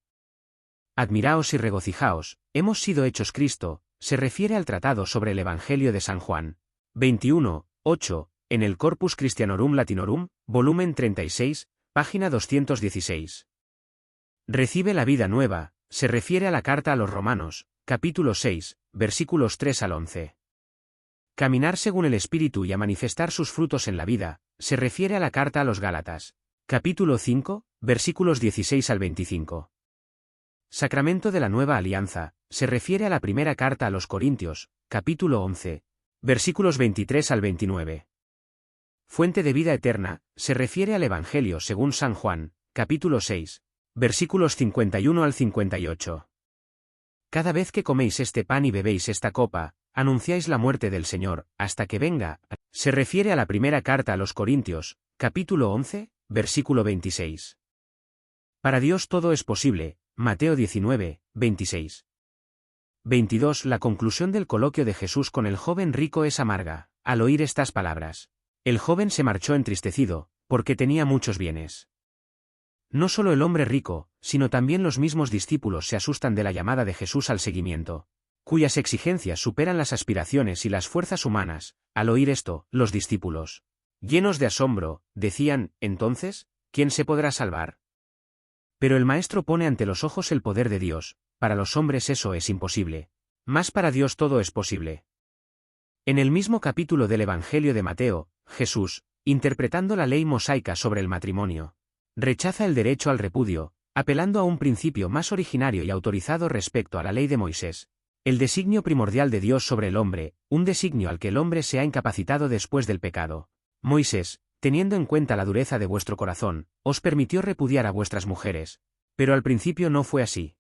Admiraos y regocijaos, hemos sido hechos Cristo, se refiere al tratado sobre el Evangelio de San Juan. 21, 8, en el Corpus Christianorum Latinorum, volumen 36, página 216. Recibe la vida nueva, se refiere a la carta a los Romanos, capítulo 6, versículos 3 al 11. Caminar según el Espíritu y a manifestar sus frutos en la vida, se refiere a la carta a los Gálatas, capítulo 5, versículos 16 al 25. Sacramento de la nueva alianza, se refiere a la primera carta a los Corintios, capítulo 11, versículos 23 al 29. Fuente de vida eterna, se refiere al Evangelio según San Juan, capítulo 6, versículos 51 al 58. Cada vez que coméis este pan y bebéis esta copa, anunciáis la muerte del Señor, hasta que venga. Se refiere a la primera carta a los Corintios, capítulo 11, versículo 26. Para Dios todo es posible, Mateo 19, 26. 22. La conclusión del coloquio de Jesús con el joven rico es amarga. Al oír estas palabras, el joven se marchó entristecido, porque tenía muchos bienes. No solo el hombre rico, sino también los mismos discípulos se asustan de la llamada de Jesús al seguimiento, cuyas exigencias superan las aspiraciones y las fuerzas humanas. Al oír esto, los discípulos, llenos de asombro, decían, entonces, ¿quién se podrá salvar? Pero el Maestro pone ante los ojos el poder de Dios. Para los hombres eso es imposible, mas para Dios todo es posible. En el mismo capítulo del Evangelio de Mateo, Jesús, interpretando la ley mosaica sobre el matrimonio, rechaza el derecho al repudio, apelando a un principio más originario y autorizado respecto a la ley de Moisés, el designio primordial de Dios sobre el hombre, un designio al que el hombre se ha incapacitado después del pecado. Moisés, teniendo en cuenta la dureza de vuestro corazón, os permitió repudiar a vuestras mujeres, pero al principio no fue así.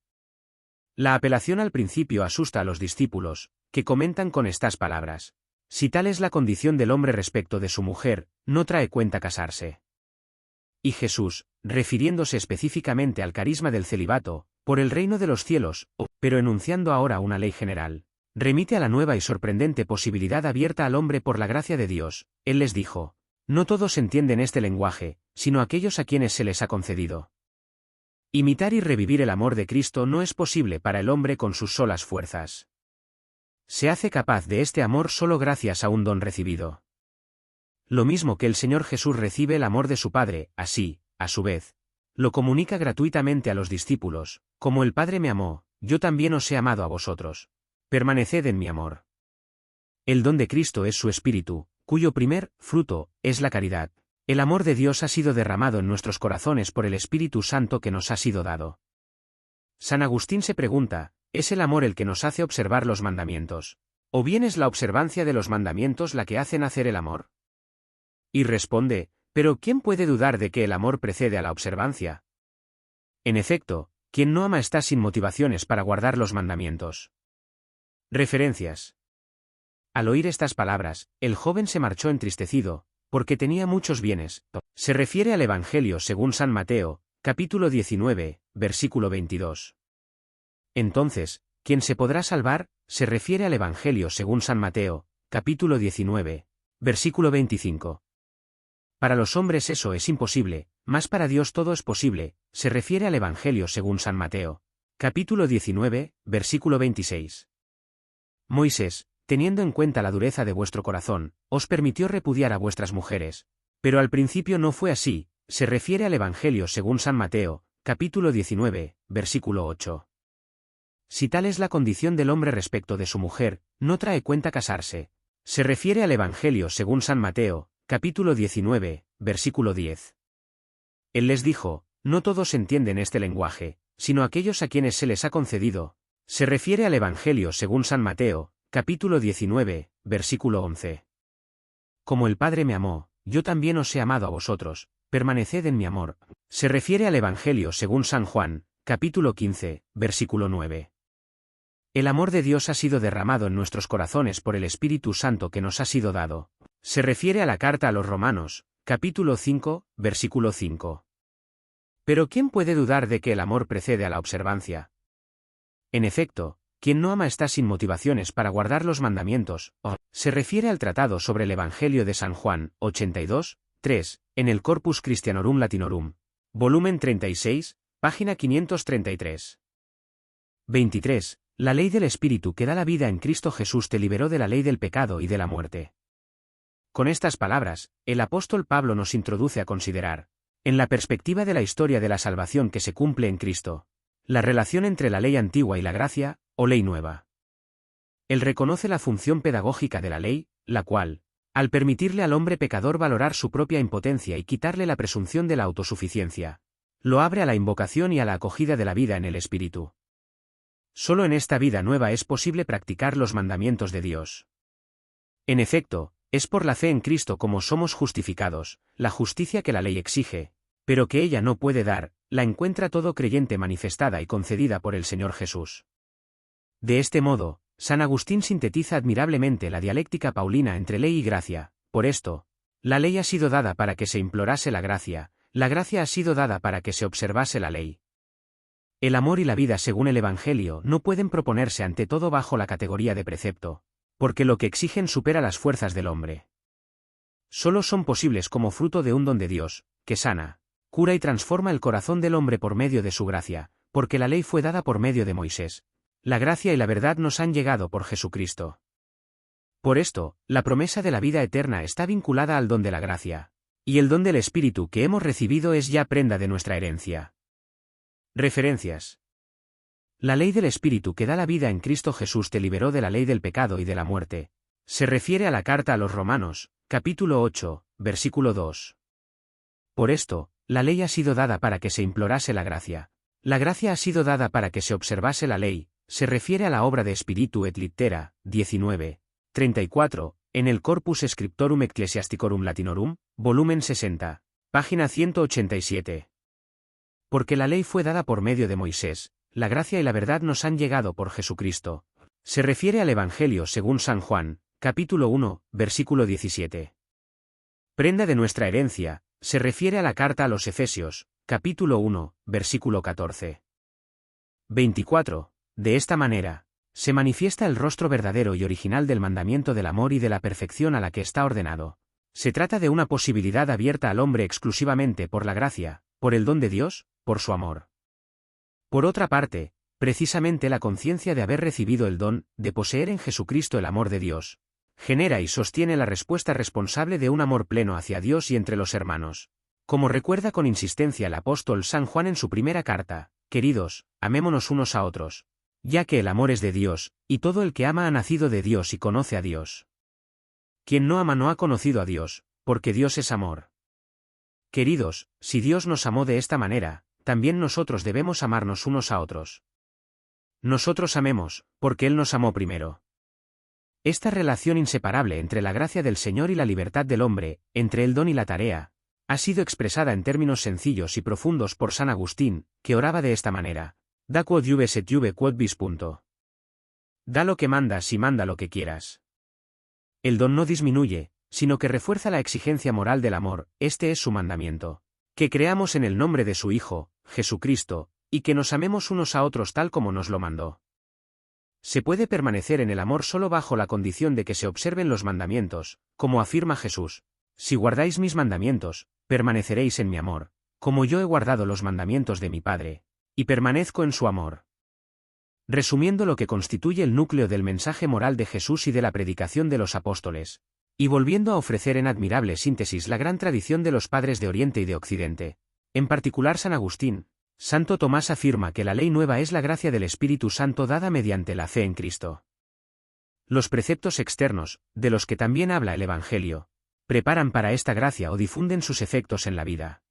La apelación al principio asusta a los discípulos, que comentan con estas palabras: si tal es la condición del hombre respecto de su mujer, no trae cuenta casarse. Y Jesús, refiriéndose específicamente al carisma del celibato, por el reino de los cielos, pero enunciando ahora una ley general, remite a la nueva y sorprendente posibilidad abierta al hombre por la gracia de Dios. Él les dijo: no todos entienden este lenguaje, sino aquellos a quienes se les ha concedido. Imitar y revivir el amor de Cristo no es posible para el hombre con sus solas fuerzas. Se hace capaz de este amor solo gracias a un don recibido. Lo mismo que el Señor Jesús recibe el amor de su Padre, así, a su vez, lo comunica gratuitamente a los discípulos: como el Padre me amó, yo también os he amado a vosotros. Permaneced en mi amor. El don de Cristo es su Espíritu, cuyo primer fruto es la caridad. El amor de Dios ha sido derramado en nuestros corazones por el Espíritu Santo que nos ha sido dado. San Agustín se pregunta: ¿es el amor el que nos hace observar los mandamientos? ¿O bien es la observancia de los mandamientos la que hace nacer el amor? Y responde: ¿pero quién puede dudar de que el amor precede a la observancia? En efecto, quien no ama está sin motivaciones para guardar los mandamientos. Referencias. Al oír estas palabras, el joven se marchó entristecido, porque tenía muchos bienes. Se refiere al Evangelio según San Mateo, capítulo 19, versículo 22. Entonces, ¿quién se podrá salvar? Se refiere al Evangelio según San Mateo, capítulo 19, versículo 25. Para los hombres eso es imposible, mas para Dios todo es posible. Se refiere al Evangelio según San Mateo, capítulo 19, versículo 26. Moisés, teniendo en cuenta la dureza de vuestro corazón, os permitió repudiar a vuestras mujeres, pero al principio no fue así. Se refiere al Evangelio según San Mateo, capítulo 19, versículo 8. Si tal es la condición del hombre respecto de su mujer, no trae cuenta casarse. Se refiere al Evangelio según San Mateo, capítulo 19, versículo 10. Él les dijo: no todos entienden este lenguaje, sino aquellos a quienes se les ha concedido. Se refiere al Evangelio según San Mateo, capítulo 19, versículo 11. Como el Padre me amó, yo también os he amado a vosotros, permaneced en mi amor. Se refiere al Evangelio según San Juan, capítulo 15, versículo 9. El amor de Dios ha sido derramado en nuestros corazones por el Espíritu Santo que nos ha sido dado. Se refiere a la carta a los Romanos, capítulo 5, versículo 5. Pero ¿quién puede dudar de que el amor precede a la observancia? En efecto, quien no ama está sin motivaciones para guardar los mandamientos. Se refiere al Tratado sobre el Evangelio de San Juan, 82, 3, en el Corpus Christianorum Latinorum, volumen 36, página 533. 23. La ley del Espíritu que da la vida en Cristo Jesús te liberó de la ley del pecado y de la muerte. Con estas palabras, el apóstol Pablo nos introduce a considerar, en la perspectiva de la historia de la salvación que se cumple en Cristo, la relación entre la ley antigua y la gracia, o ley nueva. Él reconoce la función pedagógica de la ley, la cual, al permitirle al hombre pecador valorar su propia impotencia y quitarle la presunción de la autosuficiencia, lo abre a la invocación y a la acogida de la vida en el Espíritu. Solo en esta vida nueva es posible practicar los mandamientos de Dios. En efecto, es por la fe en Cristo como somos justificados. La justicia que la ley exige, pero que ella no puede dar, la encuentra todo creyente manifestada y concedida por el Señor Jesús. De este modo, San Agustín sintetiza admirablemente la dialéctica paulina entre ley y gracia. Por esto, la ley ha sido dada para que se implorase la gracia, La gracia ha sido dada para que se observase la ley. El amor y la vida según el Evangelio no pueden proponerse ante todo bajo la categoría de precepto, porque lo que exigen supera las fuerzas del hombre. Solo son posibles como fruto de un don de Dios, que sana, cura y transforma el corazón del hombre por medio de su gracia, porque la ley fue dada por medio de Moisés. La gracia y la verdad nos han llegado por Jesucristo. Por esto, la promesa de la vida eterna está vinculada al don de la gracia, y el don del Espíritu que hemos recibido es ya prenda de nuestra herencia. Referencias. La ley del Espíritu que da la vida en Cristo Jesús te liberó de la ley del pecado y de la muerte. Se refiere a la carta a los Romanos, capítulo 8, versículo 2. Por esto, la ley ha sido dada para que se implorase la gracia. La gracia ha sido dada para que se observase la ley. Se refiere a la obra de Spiritu et Littera, 19, 34, en el Corpus Scriptorum Ecclesiasticorum Latinorum, volumen 60, página 187. Porque la ley fue dada por medio de Moisés, la gracia y la verdad nos han llegado por Jesucristo. Se refiere al Evangelio según San Juan, capítulo 1, versículo 17. Prenda de nuestra herencia, se refiere a la carta a los Efesios, capítulo 1, versículo 14. 24. De esta manera, se manifiesta el rostro verdadero y original del mandamiento del amor y de la perfección a la que está ordenado. Se trata de una posibilidad abierta al hombre exclusivamente por la gracia, por el don de Dios, por su amor. Por otra parte, precisamente la conciencia de haber recibido el don, de poseer en Jesucristo el amor de Dios, genera y sostiene la respuesta responsable de un amor pleno hacia Dios y entre los hermanos. Como recuerda con insistencia el apóstol San Juan en su primera carta, queridos, amémonos unos a otros, ya que el amor es de Dios, y todo el que ama ha nacido de Dios y conoce a Dios. Quien no ama no ha conocido a Dios, porque Dios es amor. Queridos, si Dios nos amó de esta manera, también nosotros debemos amarnos unos a otros. Nosotros amemos, porque Él nos amó primero. Esta relación inseparable entre la gracia del Señor y la libertad del hombre, entre el don y la tarea, ha sido expresada en términos sencillos y profundos por San Agustín, que oraba de esta manera: Da quod iubes et iube quod vis. Da lo que mandas y manda lo que quieras. El don no disminuye, sino que refuerza la exigencia moral del amor. Este es su mandamiento: que creamos en el nombre de su Hijo, Jesucristo, y que nos amemos unos a otros tal como nos lo mandó. Se puede permanecer en el amor solo bajo la condición de que se observen los mandamientos, como afirma Jesús: si guardáis mis mandamientos, permaneceréis en mi amor, como yo he guardado los mandamientos de mi Padre, y permanezco en su amor. Resumiendo lo que constituye el núcleo del mensaje moral de Jesús y de la predicación de los apóstoles, y volviendo a ofrecer en admirable síntesis la gran tradición de los padres de Oriente y de Occidente, en particular San Agustín, Santo Tomás afirma que la ley nueva es la gracia del Espíritu Santo dada mediante la fe en Cristo. Los preceptos externos, de los que también habla el Evangelio, preparan para esta gracia o difunden sus efectos en la vida.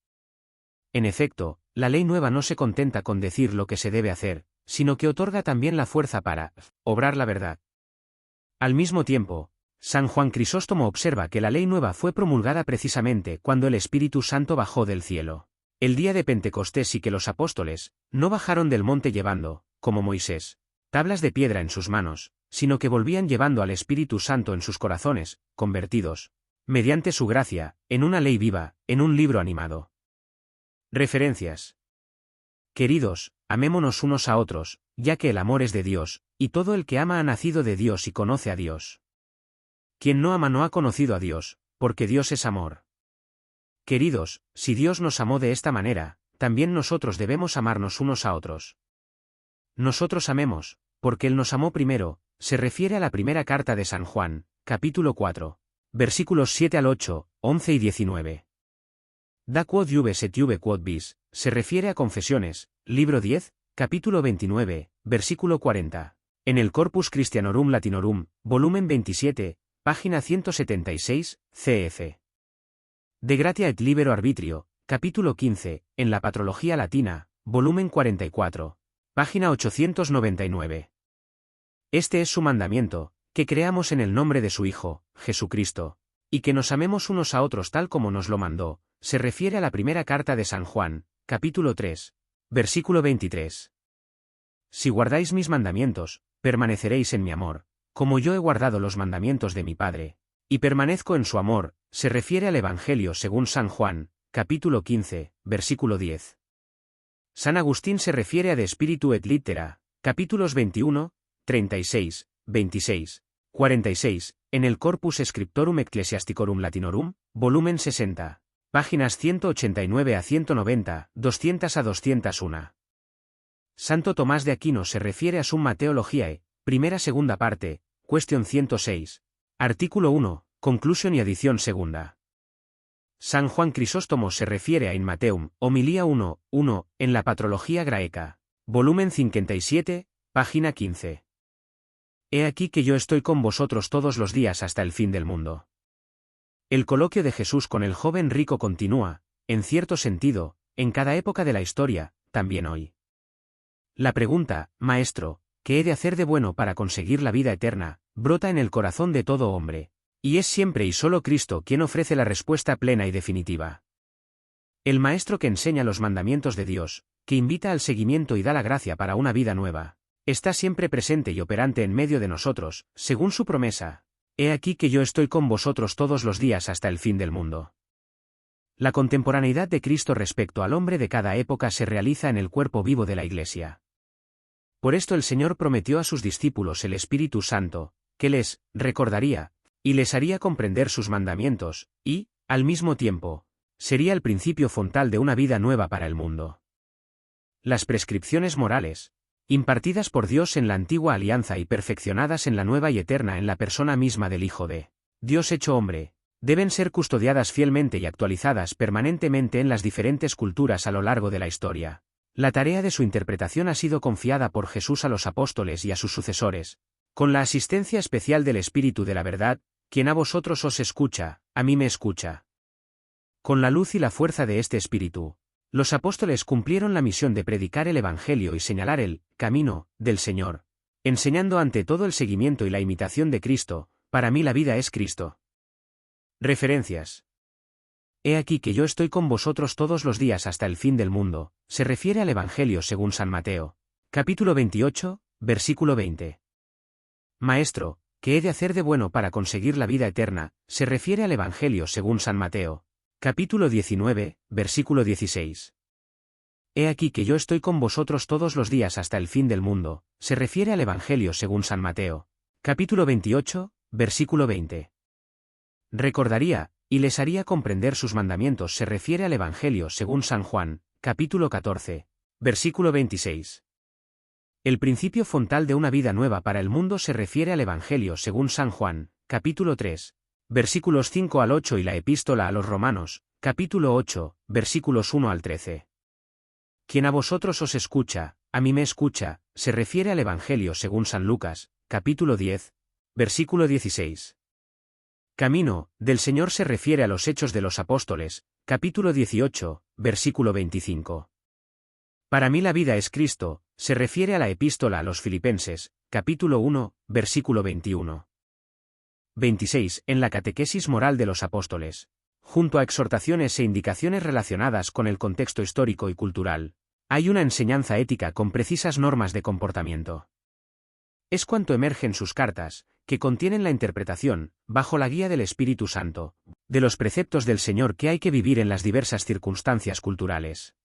En efecto, la ley nueva no se contenta con decir lo que se debe hacer, sino que otorga también la fuerza para obrar la verdad. Al mismo tiempo, San Juan Crisóstomo observa que la ley nueva fue promulgada precisamente cuando el Espíritu Santo bajó del cielo, el día de Pentecostés, y que los apóstoles no bajaron del monte llevando, como Moisés, tablas de piedra en sus manos, sino que volvían llevando al Espíritu Santo en sus corazones, convertidos, mediante su gracia, en una ley viva, en un libro animado. Referencias. Queridos, amémonos unos a otros, ya que el amor es de Dios, y todo el que ama ha nacido de Dios y conoce a Dios. Quien no ama no ha conocido a Dios, porque Dios es amor. Queridos, si Dios nos amó de esta manera, también nosotros debemos amarnos unos a otros. Nosotros amemos, porque Él nos amó primero. Se refiere a la primera carta de San Juan, capítulo 4, versículos 7 al 8, 11 y 19. Da quod iubes et iube quod vis, se refiere a Confesiones, libro 10, capítulo 29, versículo 40. En el Corpus Christianorum Latinorum, volumen 27, página 176, cf. De Gratia et Libero Arbitrio, capítulo 15, en la Patrología Latina, volumen 44, página 899. Este es su mandamiento, que creamos en el nombre de su Hijo, Jesucristo, y que nos amemos unos a otros tal como nos lo mandó. Se refiere a la primera carta de San Juan, capítulo 3, versículo 23. Si guardáis mis mandamientos, permaneceréis en mi amor, como yo he guardado los mandamientos de mi Padre, y permanezco en su amor. Se refiere al Evangelio según San Juan, capítulo 15, versículo 10. San Agustín se refiere a De Spiritu et Littera, capítulos 21, 36, 26, 46, en el Corpus Scriptorum Ecclesiasticorum Latinorum, volumen 60, páginas 189 a 190, 200 a 201. Santo Tomás de Aquino se refiere a Summa Theologiae, primera-segunda parte, cuestión 106, artículo 1, conclusión y adición segunda. San Juan Crisóstomo se refiere a In Mateum, homilía 1, 1, en la Patrología Graeca, volumen 57, página 15. He aquí que yo estoy con vosotros todos los días hasta el fin del mundo. El coloquio de Jesús con el joven rico continúa, en cierto sentido, en cada época de la historia, también hoy. La pregunta, Maestro, ¿qué he de hacer de bueno para conseguir la vida eterna?, brota en el corazón de todo hombre, y es siempre y solo Cristo quien ofrece la respuesta plena y definitiva. El Maestro que enseña los mandamientos de Dios, que invita al seguimiento y da la gracia para una vida nueva, está siempre presente y operante en medio de nosotros, según su promesa. He aquí que yo estoy con vosotros todos los días hasta el fin del mundo. La contemporaneidad de Cristo respecto al hombre de cada época se realiza en el cuerpo vivo de la Iglesia. Por esto el Señor prometió a sus discípulos el Espíritu Santo, que les recordaría, y les haría comprender sus mandamientos, y, al mismo tiempo, sería el principio fontal de una vida nueva para el mundo. Las prescripciones morales, impartidas por Dios en la antigua alianza y perfeccionadas en la nueva y eterna en la persona misma del Hijo de Dios hecho hombre, deben ser custodiadas fielmente y actualizadas permanentemente en las diferentes culturas a lo largo de la historia. La tarea de su interpretación ha sido confiada por Jesús a los apóstoles y a sus sucesores, con la asistencia especial del Espíritu de la verdad, quien a vosotros os escucha, a mí me escucha. Con la luz y la fuerza de este Espíritu, los apóstoles cumplieron la misión de predicar el Evangelio y señalar el camino del Señor, enseñando ante todo el seguimiento y la imitación de Cristo. Para mí la vida es Cristo. Referencias. He aquí que yo estoy con vosotros todos los días hasta el fin del mundo, se refiere al Evangelio según San Mateo, capítulo 28, versículo 20. Maestro, ¿qué he de hacer de bueno para conseguir la vida eterna?, se refiere al Evangelio según San Mateo, capítulo 19, versículo 16. He aquí que yo estoy con vosotros todos los días hasta el fin del mundo, se refiere al Evangelio según San Mateo, capítulo 28, versículo 20. Recordaría, y les haría comprender sus mandamientos se refiere al Evangelio según San Juan, capítulo 14, versículo 26. El principio fontal de una vida nueva para el mundo se refiere al Evangelio según San Juan, capítulo 3, versículos 5 al 8 y la Epístola a los Romanos, capítulo 8, versículos 1 al 13. Quien a vosotros os escucha, a mí me escucha, se refiere al Evangelio según San Lucas, capítulo 10, versículo 16. Camino del Señor se refiere a los Hechos de los Apóstoles, capítulo 18, versículo 25. Para mí la vida es Cristo, se refiere a la Epístola a los Filipenses, capítulo 1, versículo 21. 26. En la catequesis moral de los apóstoles, junto a exhortaciones e indicaciones relacionadas con el contexto histórico y cultural, hay una enseñanza ética con precisas normas de comportamiento. Es cuanto emerge en sus cartas, que contienen la interpretación, bajo la guía del Espíritu Santo, de los preceptos del Señor que hay que vivir en las diversas circunstancias culturales.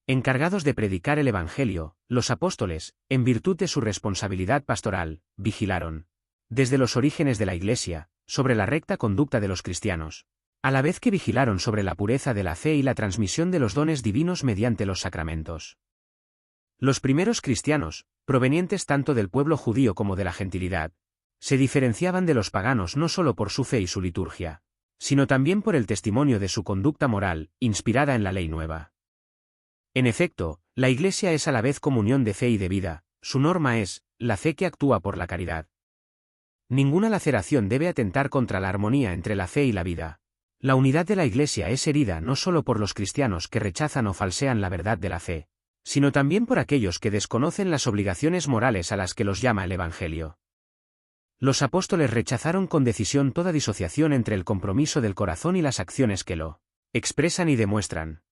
Encargados de predicar el Evangelio, los apóstoles, en virtud de su responsabilidad pastoral, vigilaron, desde los orígenes de la Iglesia, sobre la recta conducta de los cristianos, a la vez que vigilaron sobre la pureza de la fe y la transmisión de los dones divinos mediante los sacramentos. Los primeros cristianos, provenientes tanto del pueblo judío como de la gentilidad, se diferenciaban de los paganos no solo por su fe y su liturgia, sino también por el testimonio de su conducta moral, inspirada en la ley nueva. En efecto, la Iglesia es a la vez comunión de fe y de vida, su norma es, la fe que actúa por la caridad. Ninguna laceración debe atentar contra la armonía entre la fe y la vida. La unidad de la Iglesia es herida no solo por los cristianos que rechazan o falsean la verdad de la fe, sino también por aquellos que desconocen las obligaciones morales a las que los llama el Evangelio. Los apóstoles rechazaron con decisión toda disociación entre el compromiso del corazón y las acciones que lo expresan y demuestran.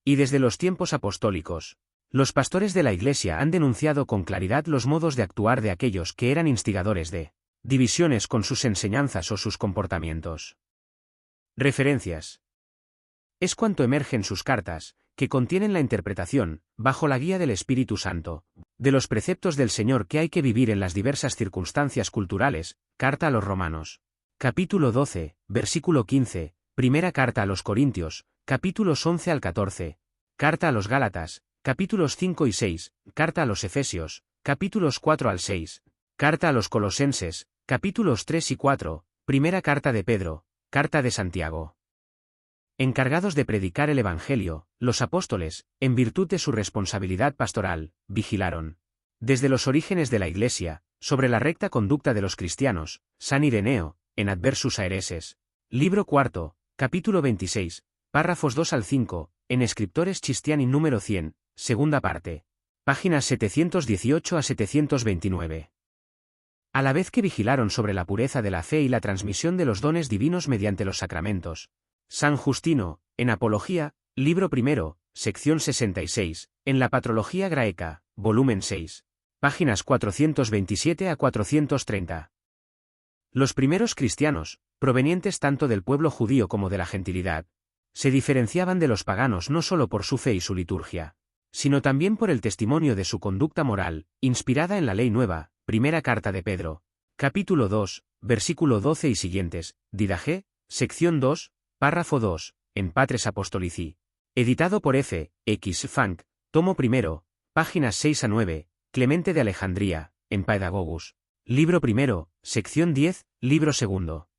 Y desde los tiempos apostólicos, los pastores de la Iglesia han denunciado con claridad los modos de actuar de aquellos que eran instigadores de divisiones con sus enseñanzas o sus comportamientos. Referencias. Es cuanto emerge en sus cartas, que contienen la interpretación, bajo la guía del Espíritu Santo, de los preceptos del Señor que hay que vivir en las diversas circunstancias culturales. Carta a los Romanos. Capítulo 12, versículo 15, primera carta a los Corintios, capítulos 11 al 14, carta a los Gálatas, capítulos 5 y 6, carta a los Efesios, capítulos 4 al 6, carta a los Colosenses, capítulos 3 y 4, primera carta de Pedro, carta de Santiago. Encargados de predicar el Evangelio, los apóstoles, en virtud de su responsabilidad pastoral, vigilaron, desde los orígenes de la Iglesia, sobre la recta conducta de los cristianos. San Ireneo, en Adversus Aereses. Libro cuarto, capítulo 26, párrafos 2 al 5, en Scriptores Christiani número 100, segunda parte. Páginas 718 a 729. A la vez que vigilaron sobre la pureza de la fe y la transmisión de los dones divinos mediante los sacramentos. San Justino, en Apología, libro primero, sección 66, en la Patrología Graeca, volumen 6, páginas 427 a 430. Los primeros cristianos, provenientes tanto del pueblo judío como de la gentilidad, se diferenciaban de los paganos no solo por su fe y su liturgia, sino también por el testimonio de su conducta moral, inspirada en la ley nueva. Primera carta de Pedro, capítulo 2, versículo 12 y siguientes, Didache, sección 2, párrafo 2, en Patres Apostolici. Editado por F. X. Funk, tomo primero, páginas 6 a 9, Clemente de Alejandría, en Paedagogus. Libro primero, sección 10, libro segundo.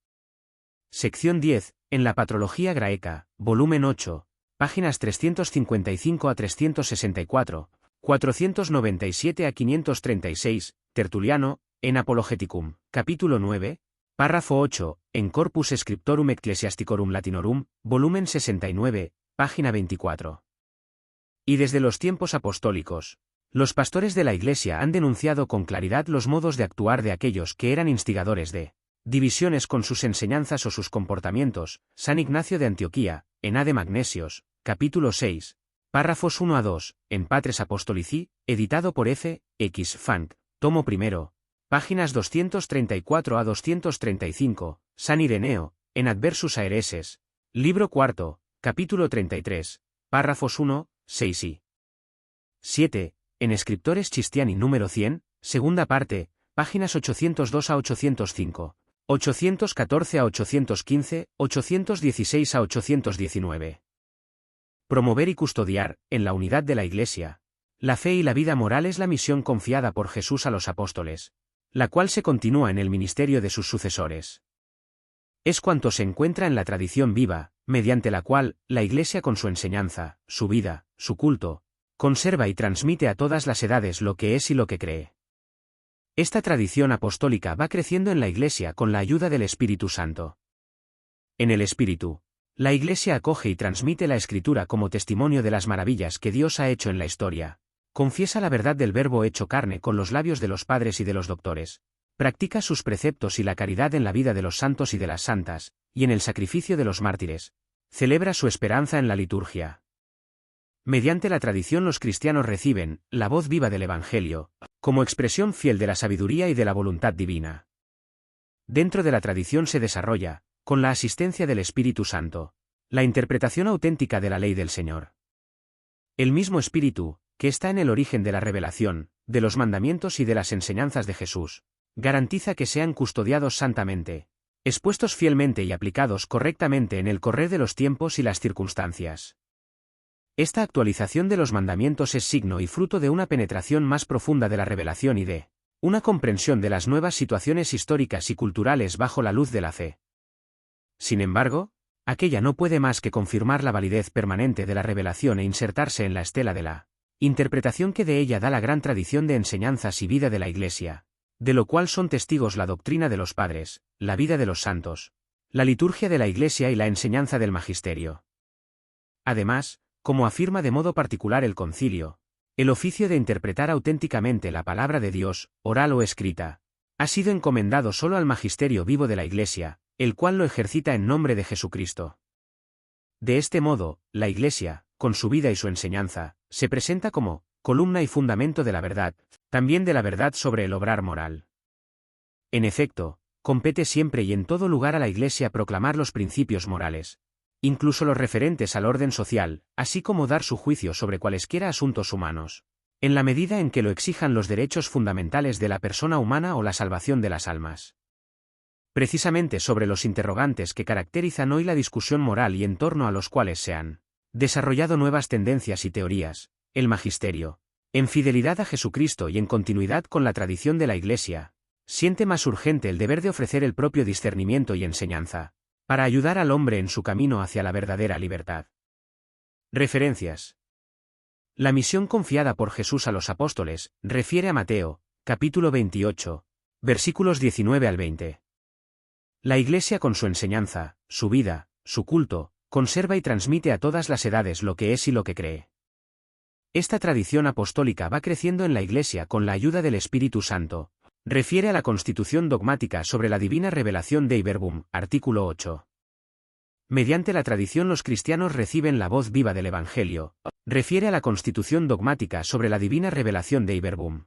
Sección 10, en la Patrología Graeca, volumen 8, páginas 355 a 364, 497 a 536, Tertuliano, en Apologeticum, capítulo 9, párrafo 8, en Corpus Scriptorum Ecclesiasticorum Latinorum, volumen 69, página 24. Y desde los tiempos apostólicos, los pastores de la Iglesia han denunciado con claridad los modos de actuar de aquellos que eran instigadores de divisiones con sus enseñanzas o sus comportamientos. San Ignacio de Antioquía, en A de Magnesios, capítulo 6, párrafos 1 a 2, en Patres Apostolici, editado por F. X. Funk, tomo primero, páginas 234 a 235, San Ireneo, en Adversus Aereses, libro cuarto, capítulo 33, párrafos 1, 6 y 7, en Scriptores Christiani número 100, segunda parte, páginas 802 a 805, 814 a 815, 816 a 819. Promover y custodiar, en la unidad de la Iglesia, la fe y la vida moral es la misión confiada por Jesús a los apóstoles, la cual se continúa en el ministerio de sus sucesores. Es cuanto se encuentra en la tradición viva, mediante la cual, la Iglesia con su enseñanza, su vida, su culto, conserva y transmite a todas las edades lo que es y lo que cree. Esta tradición apostólica va creciendo en la Iglesia con la ayuda del Espíritu Santo. En el Espíritu, la Iglesia acoge y transmite la Escritura como testimonio de las maravillas que Dios ha hecho en la historia. Confiesa la verdad del Verbo hecho carne con los labios de los padres y de los doctores. Practica sus preceptos y la caridad en la vida de los santos y de las santas, y en el sacrificio de los mártires. Celebra su esperanza en la liturgia. Mediante la tradición los cristianos reciben la voz viva del Evangelio, como expresión fiel de la sabiduría y de la voluntad divina. Dentro de la tradición se desarrolla, con la asistencia del Espíritu Santo, la interpretación auténtica de la ley del Señor. El mismo Espíritu, que está en el origen de la revelación, de los mandamientos y de las enseñanzas de Jesús, garantiza que sean custodiados santamente, expuestos fielmente y aplicados correctamente en el correr de los tiempos y las circunstancias. Esta actualización de los mandamientos es signo y fruto de una penetración más profunda de la revelación y de una comprensión de las nuevas situaciones históricas y culturales bajo la luz de la fe. Sin embargo, aquella no puede más que confirmar la validez permanente de la revelación e insertarse en la estela de la interpretación que de ella da la gran tradición de enseñanzas y vida de la Iglesia, de lo cual son testigos la doctrina de los padres, la vida de los santos, la liturgia de la Iglesia y la enseñanza del magisterio. Además, como afirma de modo particular el concilio, el oficio de interpretar auténticamente la palabra de Dios, oral o escrita, ha sido encomendado solo al magisterio vivo de la Iglesia, el cual lo ejercita en nombre de Jesucristo. De este modo, la Iglesia, con su vida y su enseñanza, se presenta como columna y fundamento de la verdad, también de la verdad sobre el obrar moral. En efecto, compete siempre y en todo lugar a la Iglesia proclamar los principios morales, incluso los referentes al orden social, así como dar su juicio sobre cualesquiera asuntos humanos, en la medida en que lo exijan los derechos fundamentales de la persona humana o la salvación de las almas. Precisamente sobre los interrogantes que caracterizan hoy la discusión moral y en torno a los cuales se han desarrollado nuevas tendencias y teorías, el magisterio, en fidelidad a Jesucristo y en continuidad con la tradición de la Iglesia, siente más urgente el deber de ofrecer el propio discernimiento y enseñanza, para ayudar al hombre en su camino hacia la verdadera libertad. Referencias. La misión confiada por Jesús a los apóstoles, refiere a Mateo, capítulo 28, versículos 19 al 20. La Iglesia con su enseñanza, su vida, su culto, conserva y transmite a todas las edades lo que es y lo que cree. Esta tradición apostólica va creciendo en la Iglesia con la ayuda del Espíritu Santo. Refiere a la Constitución dogmática sobre la divina revelación Dei Verbum, artículo 8. Mediante la tradición los cristianos reciben la voz viva del Evangelio. Refiere a la Constitución dogmática sobre la divina revelación Dei Verbum.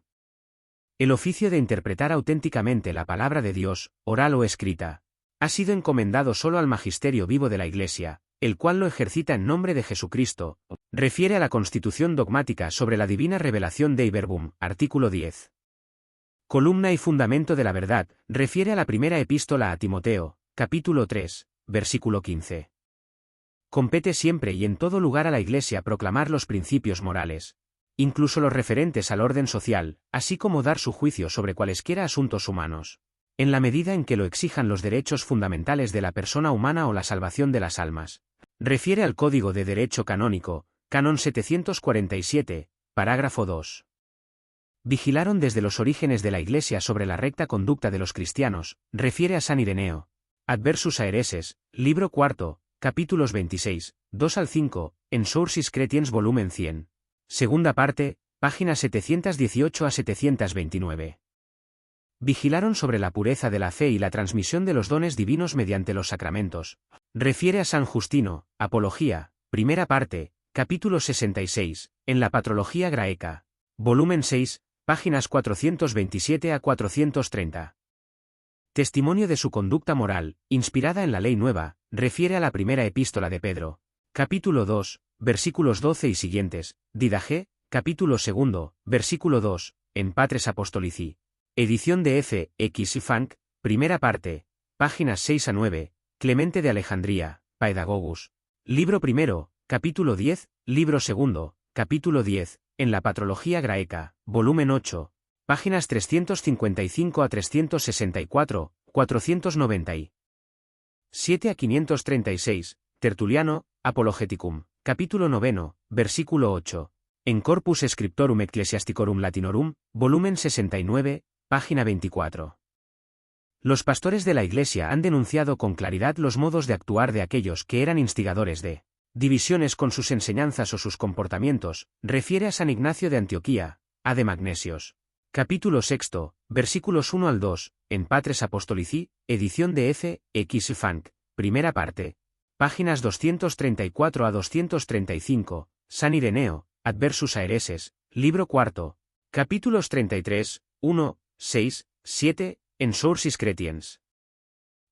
El oficio de interpretar auténticamente la palabra de Dios, oral o escrita, ha sido encomendado solo al magisterio vivo de la Iglesia, el cual lo ejercita en nombre de Jesucristo. Refiere a la Constitución dogmática sobre la divina revelación Dei Verbum, artículo 10. Columna y fundamento de la verdad, refiere a la primera epístola a Timoteo, capítulo 3, versículo 15. Compete siempre y en todo lugar a la Iglesia proclamar los principios morales, incluso los referentes al orden social, así como dar su juicio sobre cualesquiera asuntos humanos, en la medida en que lo exijan los derechos fundamentales de la persona humana o la salvación de las almas. Refiere al Código de Derecho Canónico, Canon 747, parágrafo 2. Vigilaron desde los orígenes de la Iglesia sobre la recta conducta de los cristianos, refiere a San Ireneo. Adversus Aereses, libro cuarto, capítulos 26, 2 al 5, en Sources Chrétiens volumen 100. Segunda parte, páginas 718 a 729. Vigilaron sobre la pureza de la fe y la transmisión de los dones divinos mediante los sacramentos. Refiere a San Justino, Apología, primera parte, capítulo 66, en la Patrología Graeca, volumen 6, páginas 427 a 430. Testimonio de su conducta moral, inspirada en la Ley Nueva, refiere a la primera epístola de Pedro, capítulo 2, versículos 12 y siguientes, Didache, capítulo 2, versículo 2, en Patres Apostolici, edición de F. X. Funk, primera parte, páginas 6 a 9, Clemente de Alejandría, Paedagogus, libro primero, capítulo 10, libro segundo, capítulo 10, en la Patrología Graeca, volumen 8, páginas 355 a 364, 497 a 536, Tertuliano, Apologeticum, capítulo 9, versículo 8, en Corpus Scriptorum Ecclesiasticorum Latinorum, volumen 69, página 24. Los pastores de la Iglesia han denunciado con claridad los modos de actuar de aquellos que eran instigadores de divisiones con sus enseñanzas o sus comportamientos, refiere a San Ignacio de Antioquía, a de Magnesios. Capítulo 6, versículos 1 al 2, en Patres Apostolici, edición de F. X. Funk, primera parte, páginas 234 a 235, San Ireneo, Adversus Aereses, libro cuarto, capítulos 33, 1, 6, 7, en Sources Chrétiens.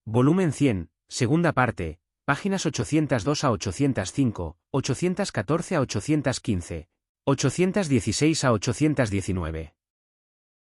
Volumen 100, segunda parte, páginas 802 a 805, 814 a 815, 816 a 819.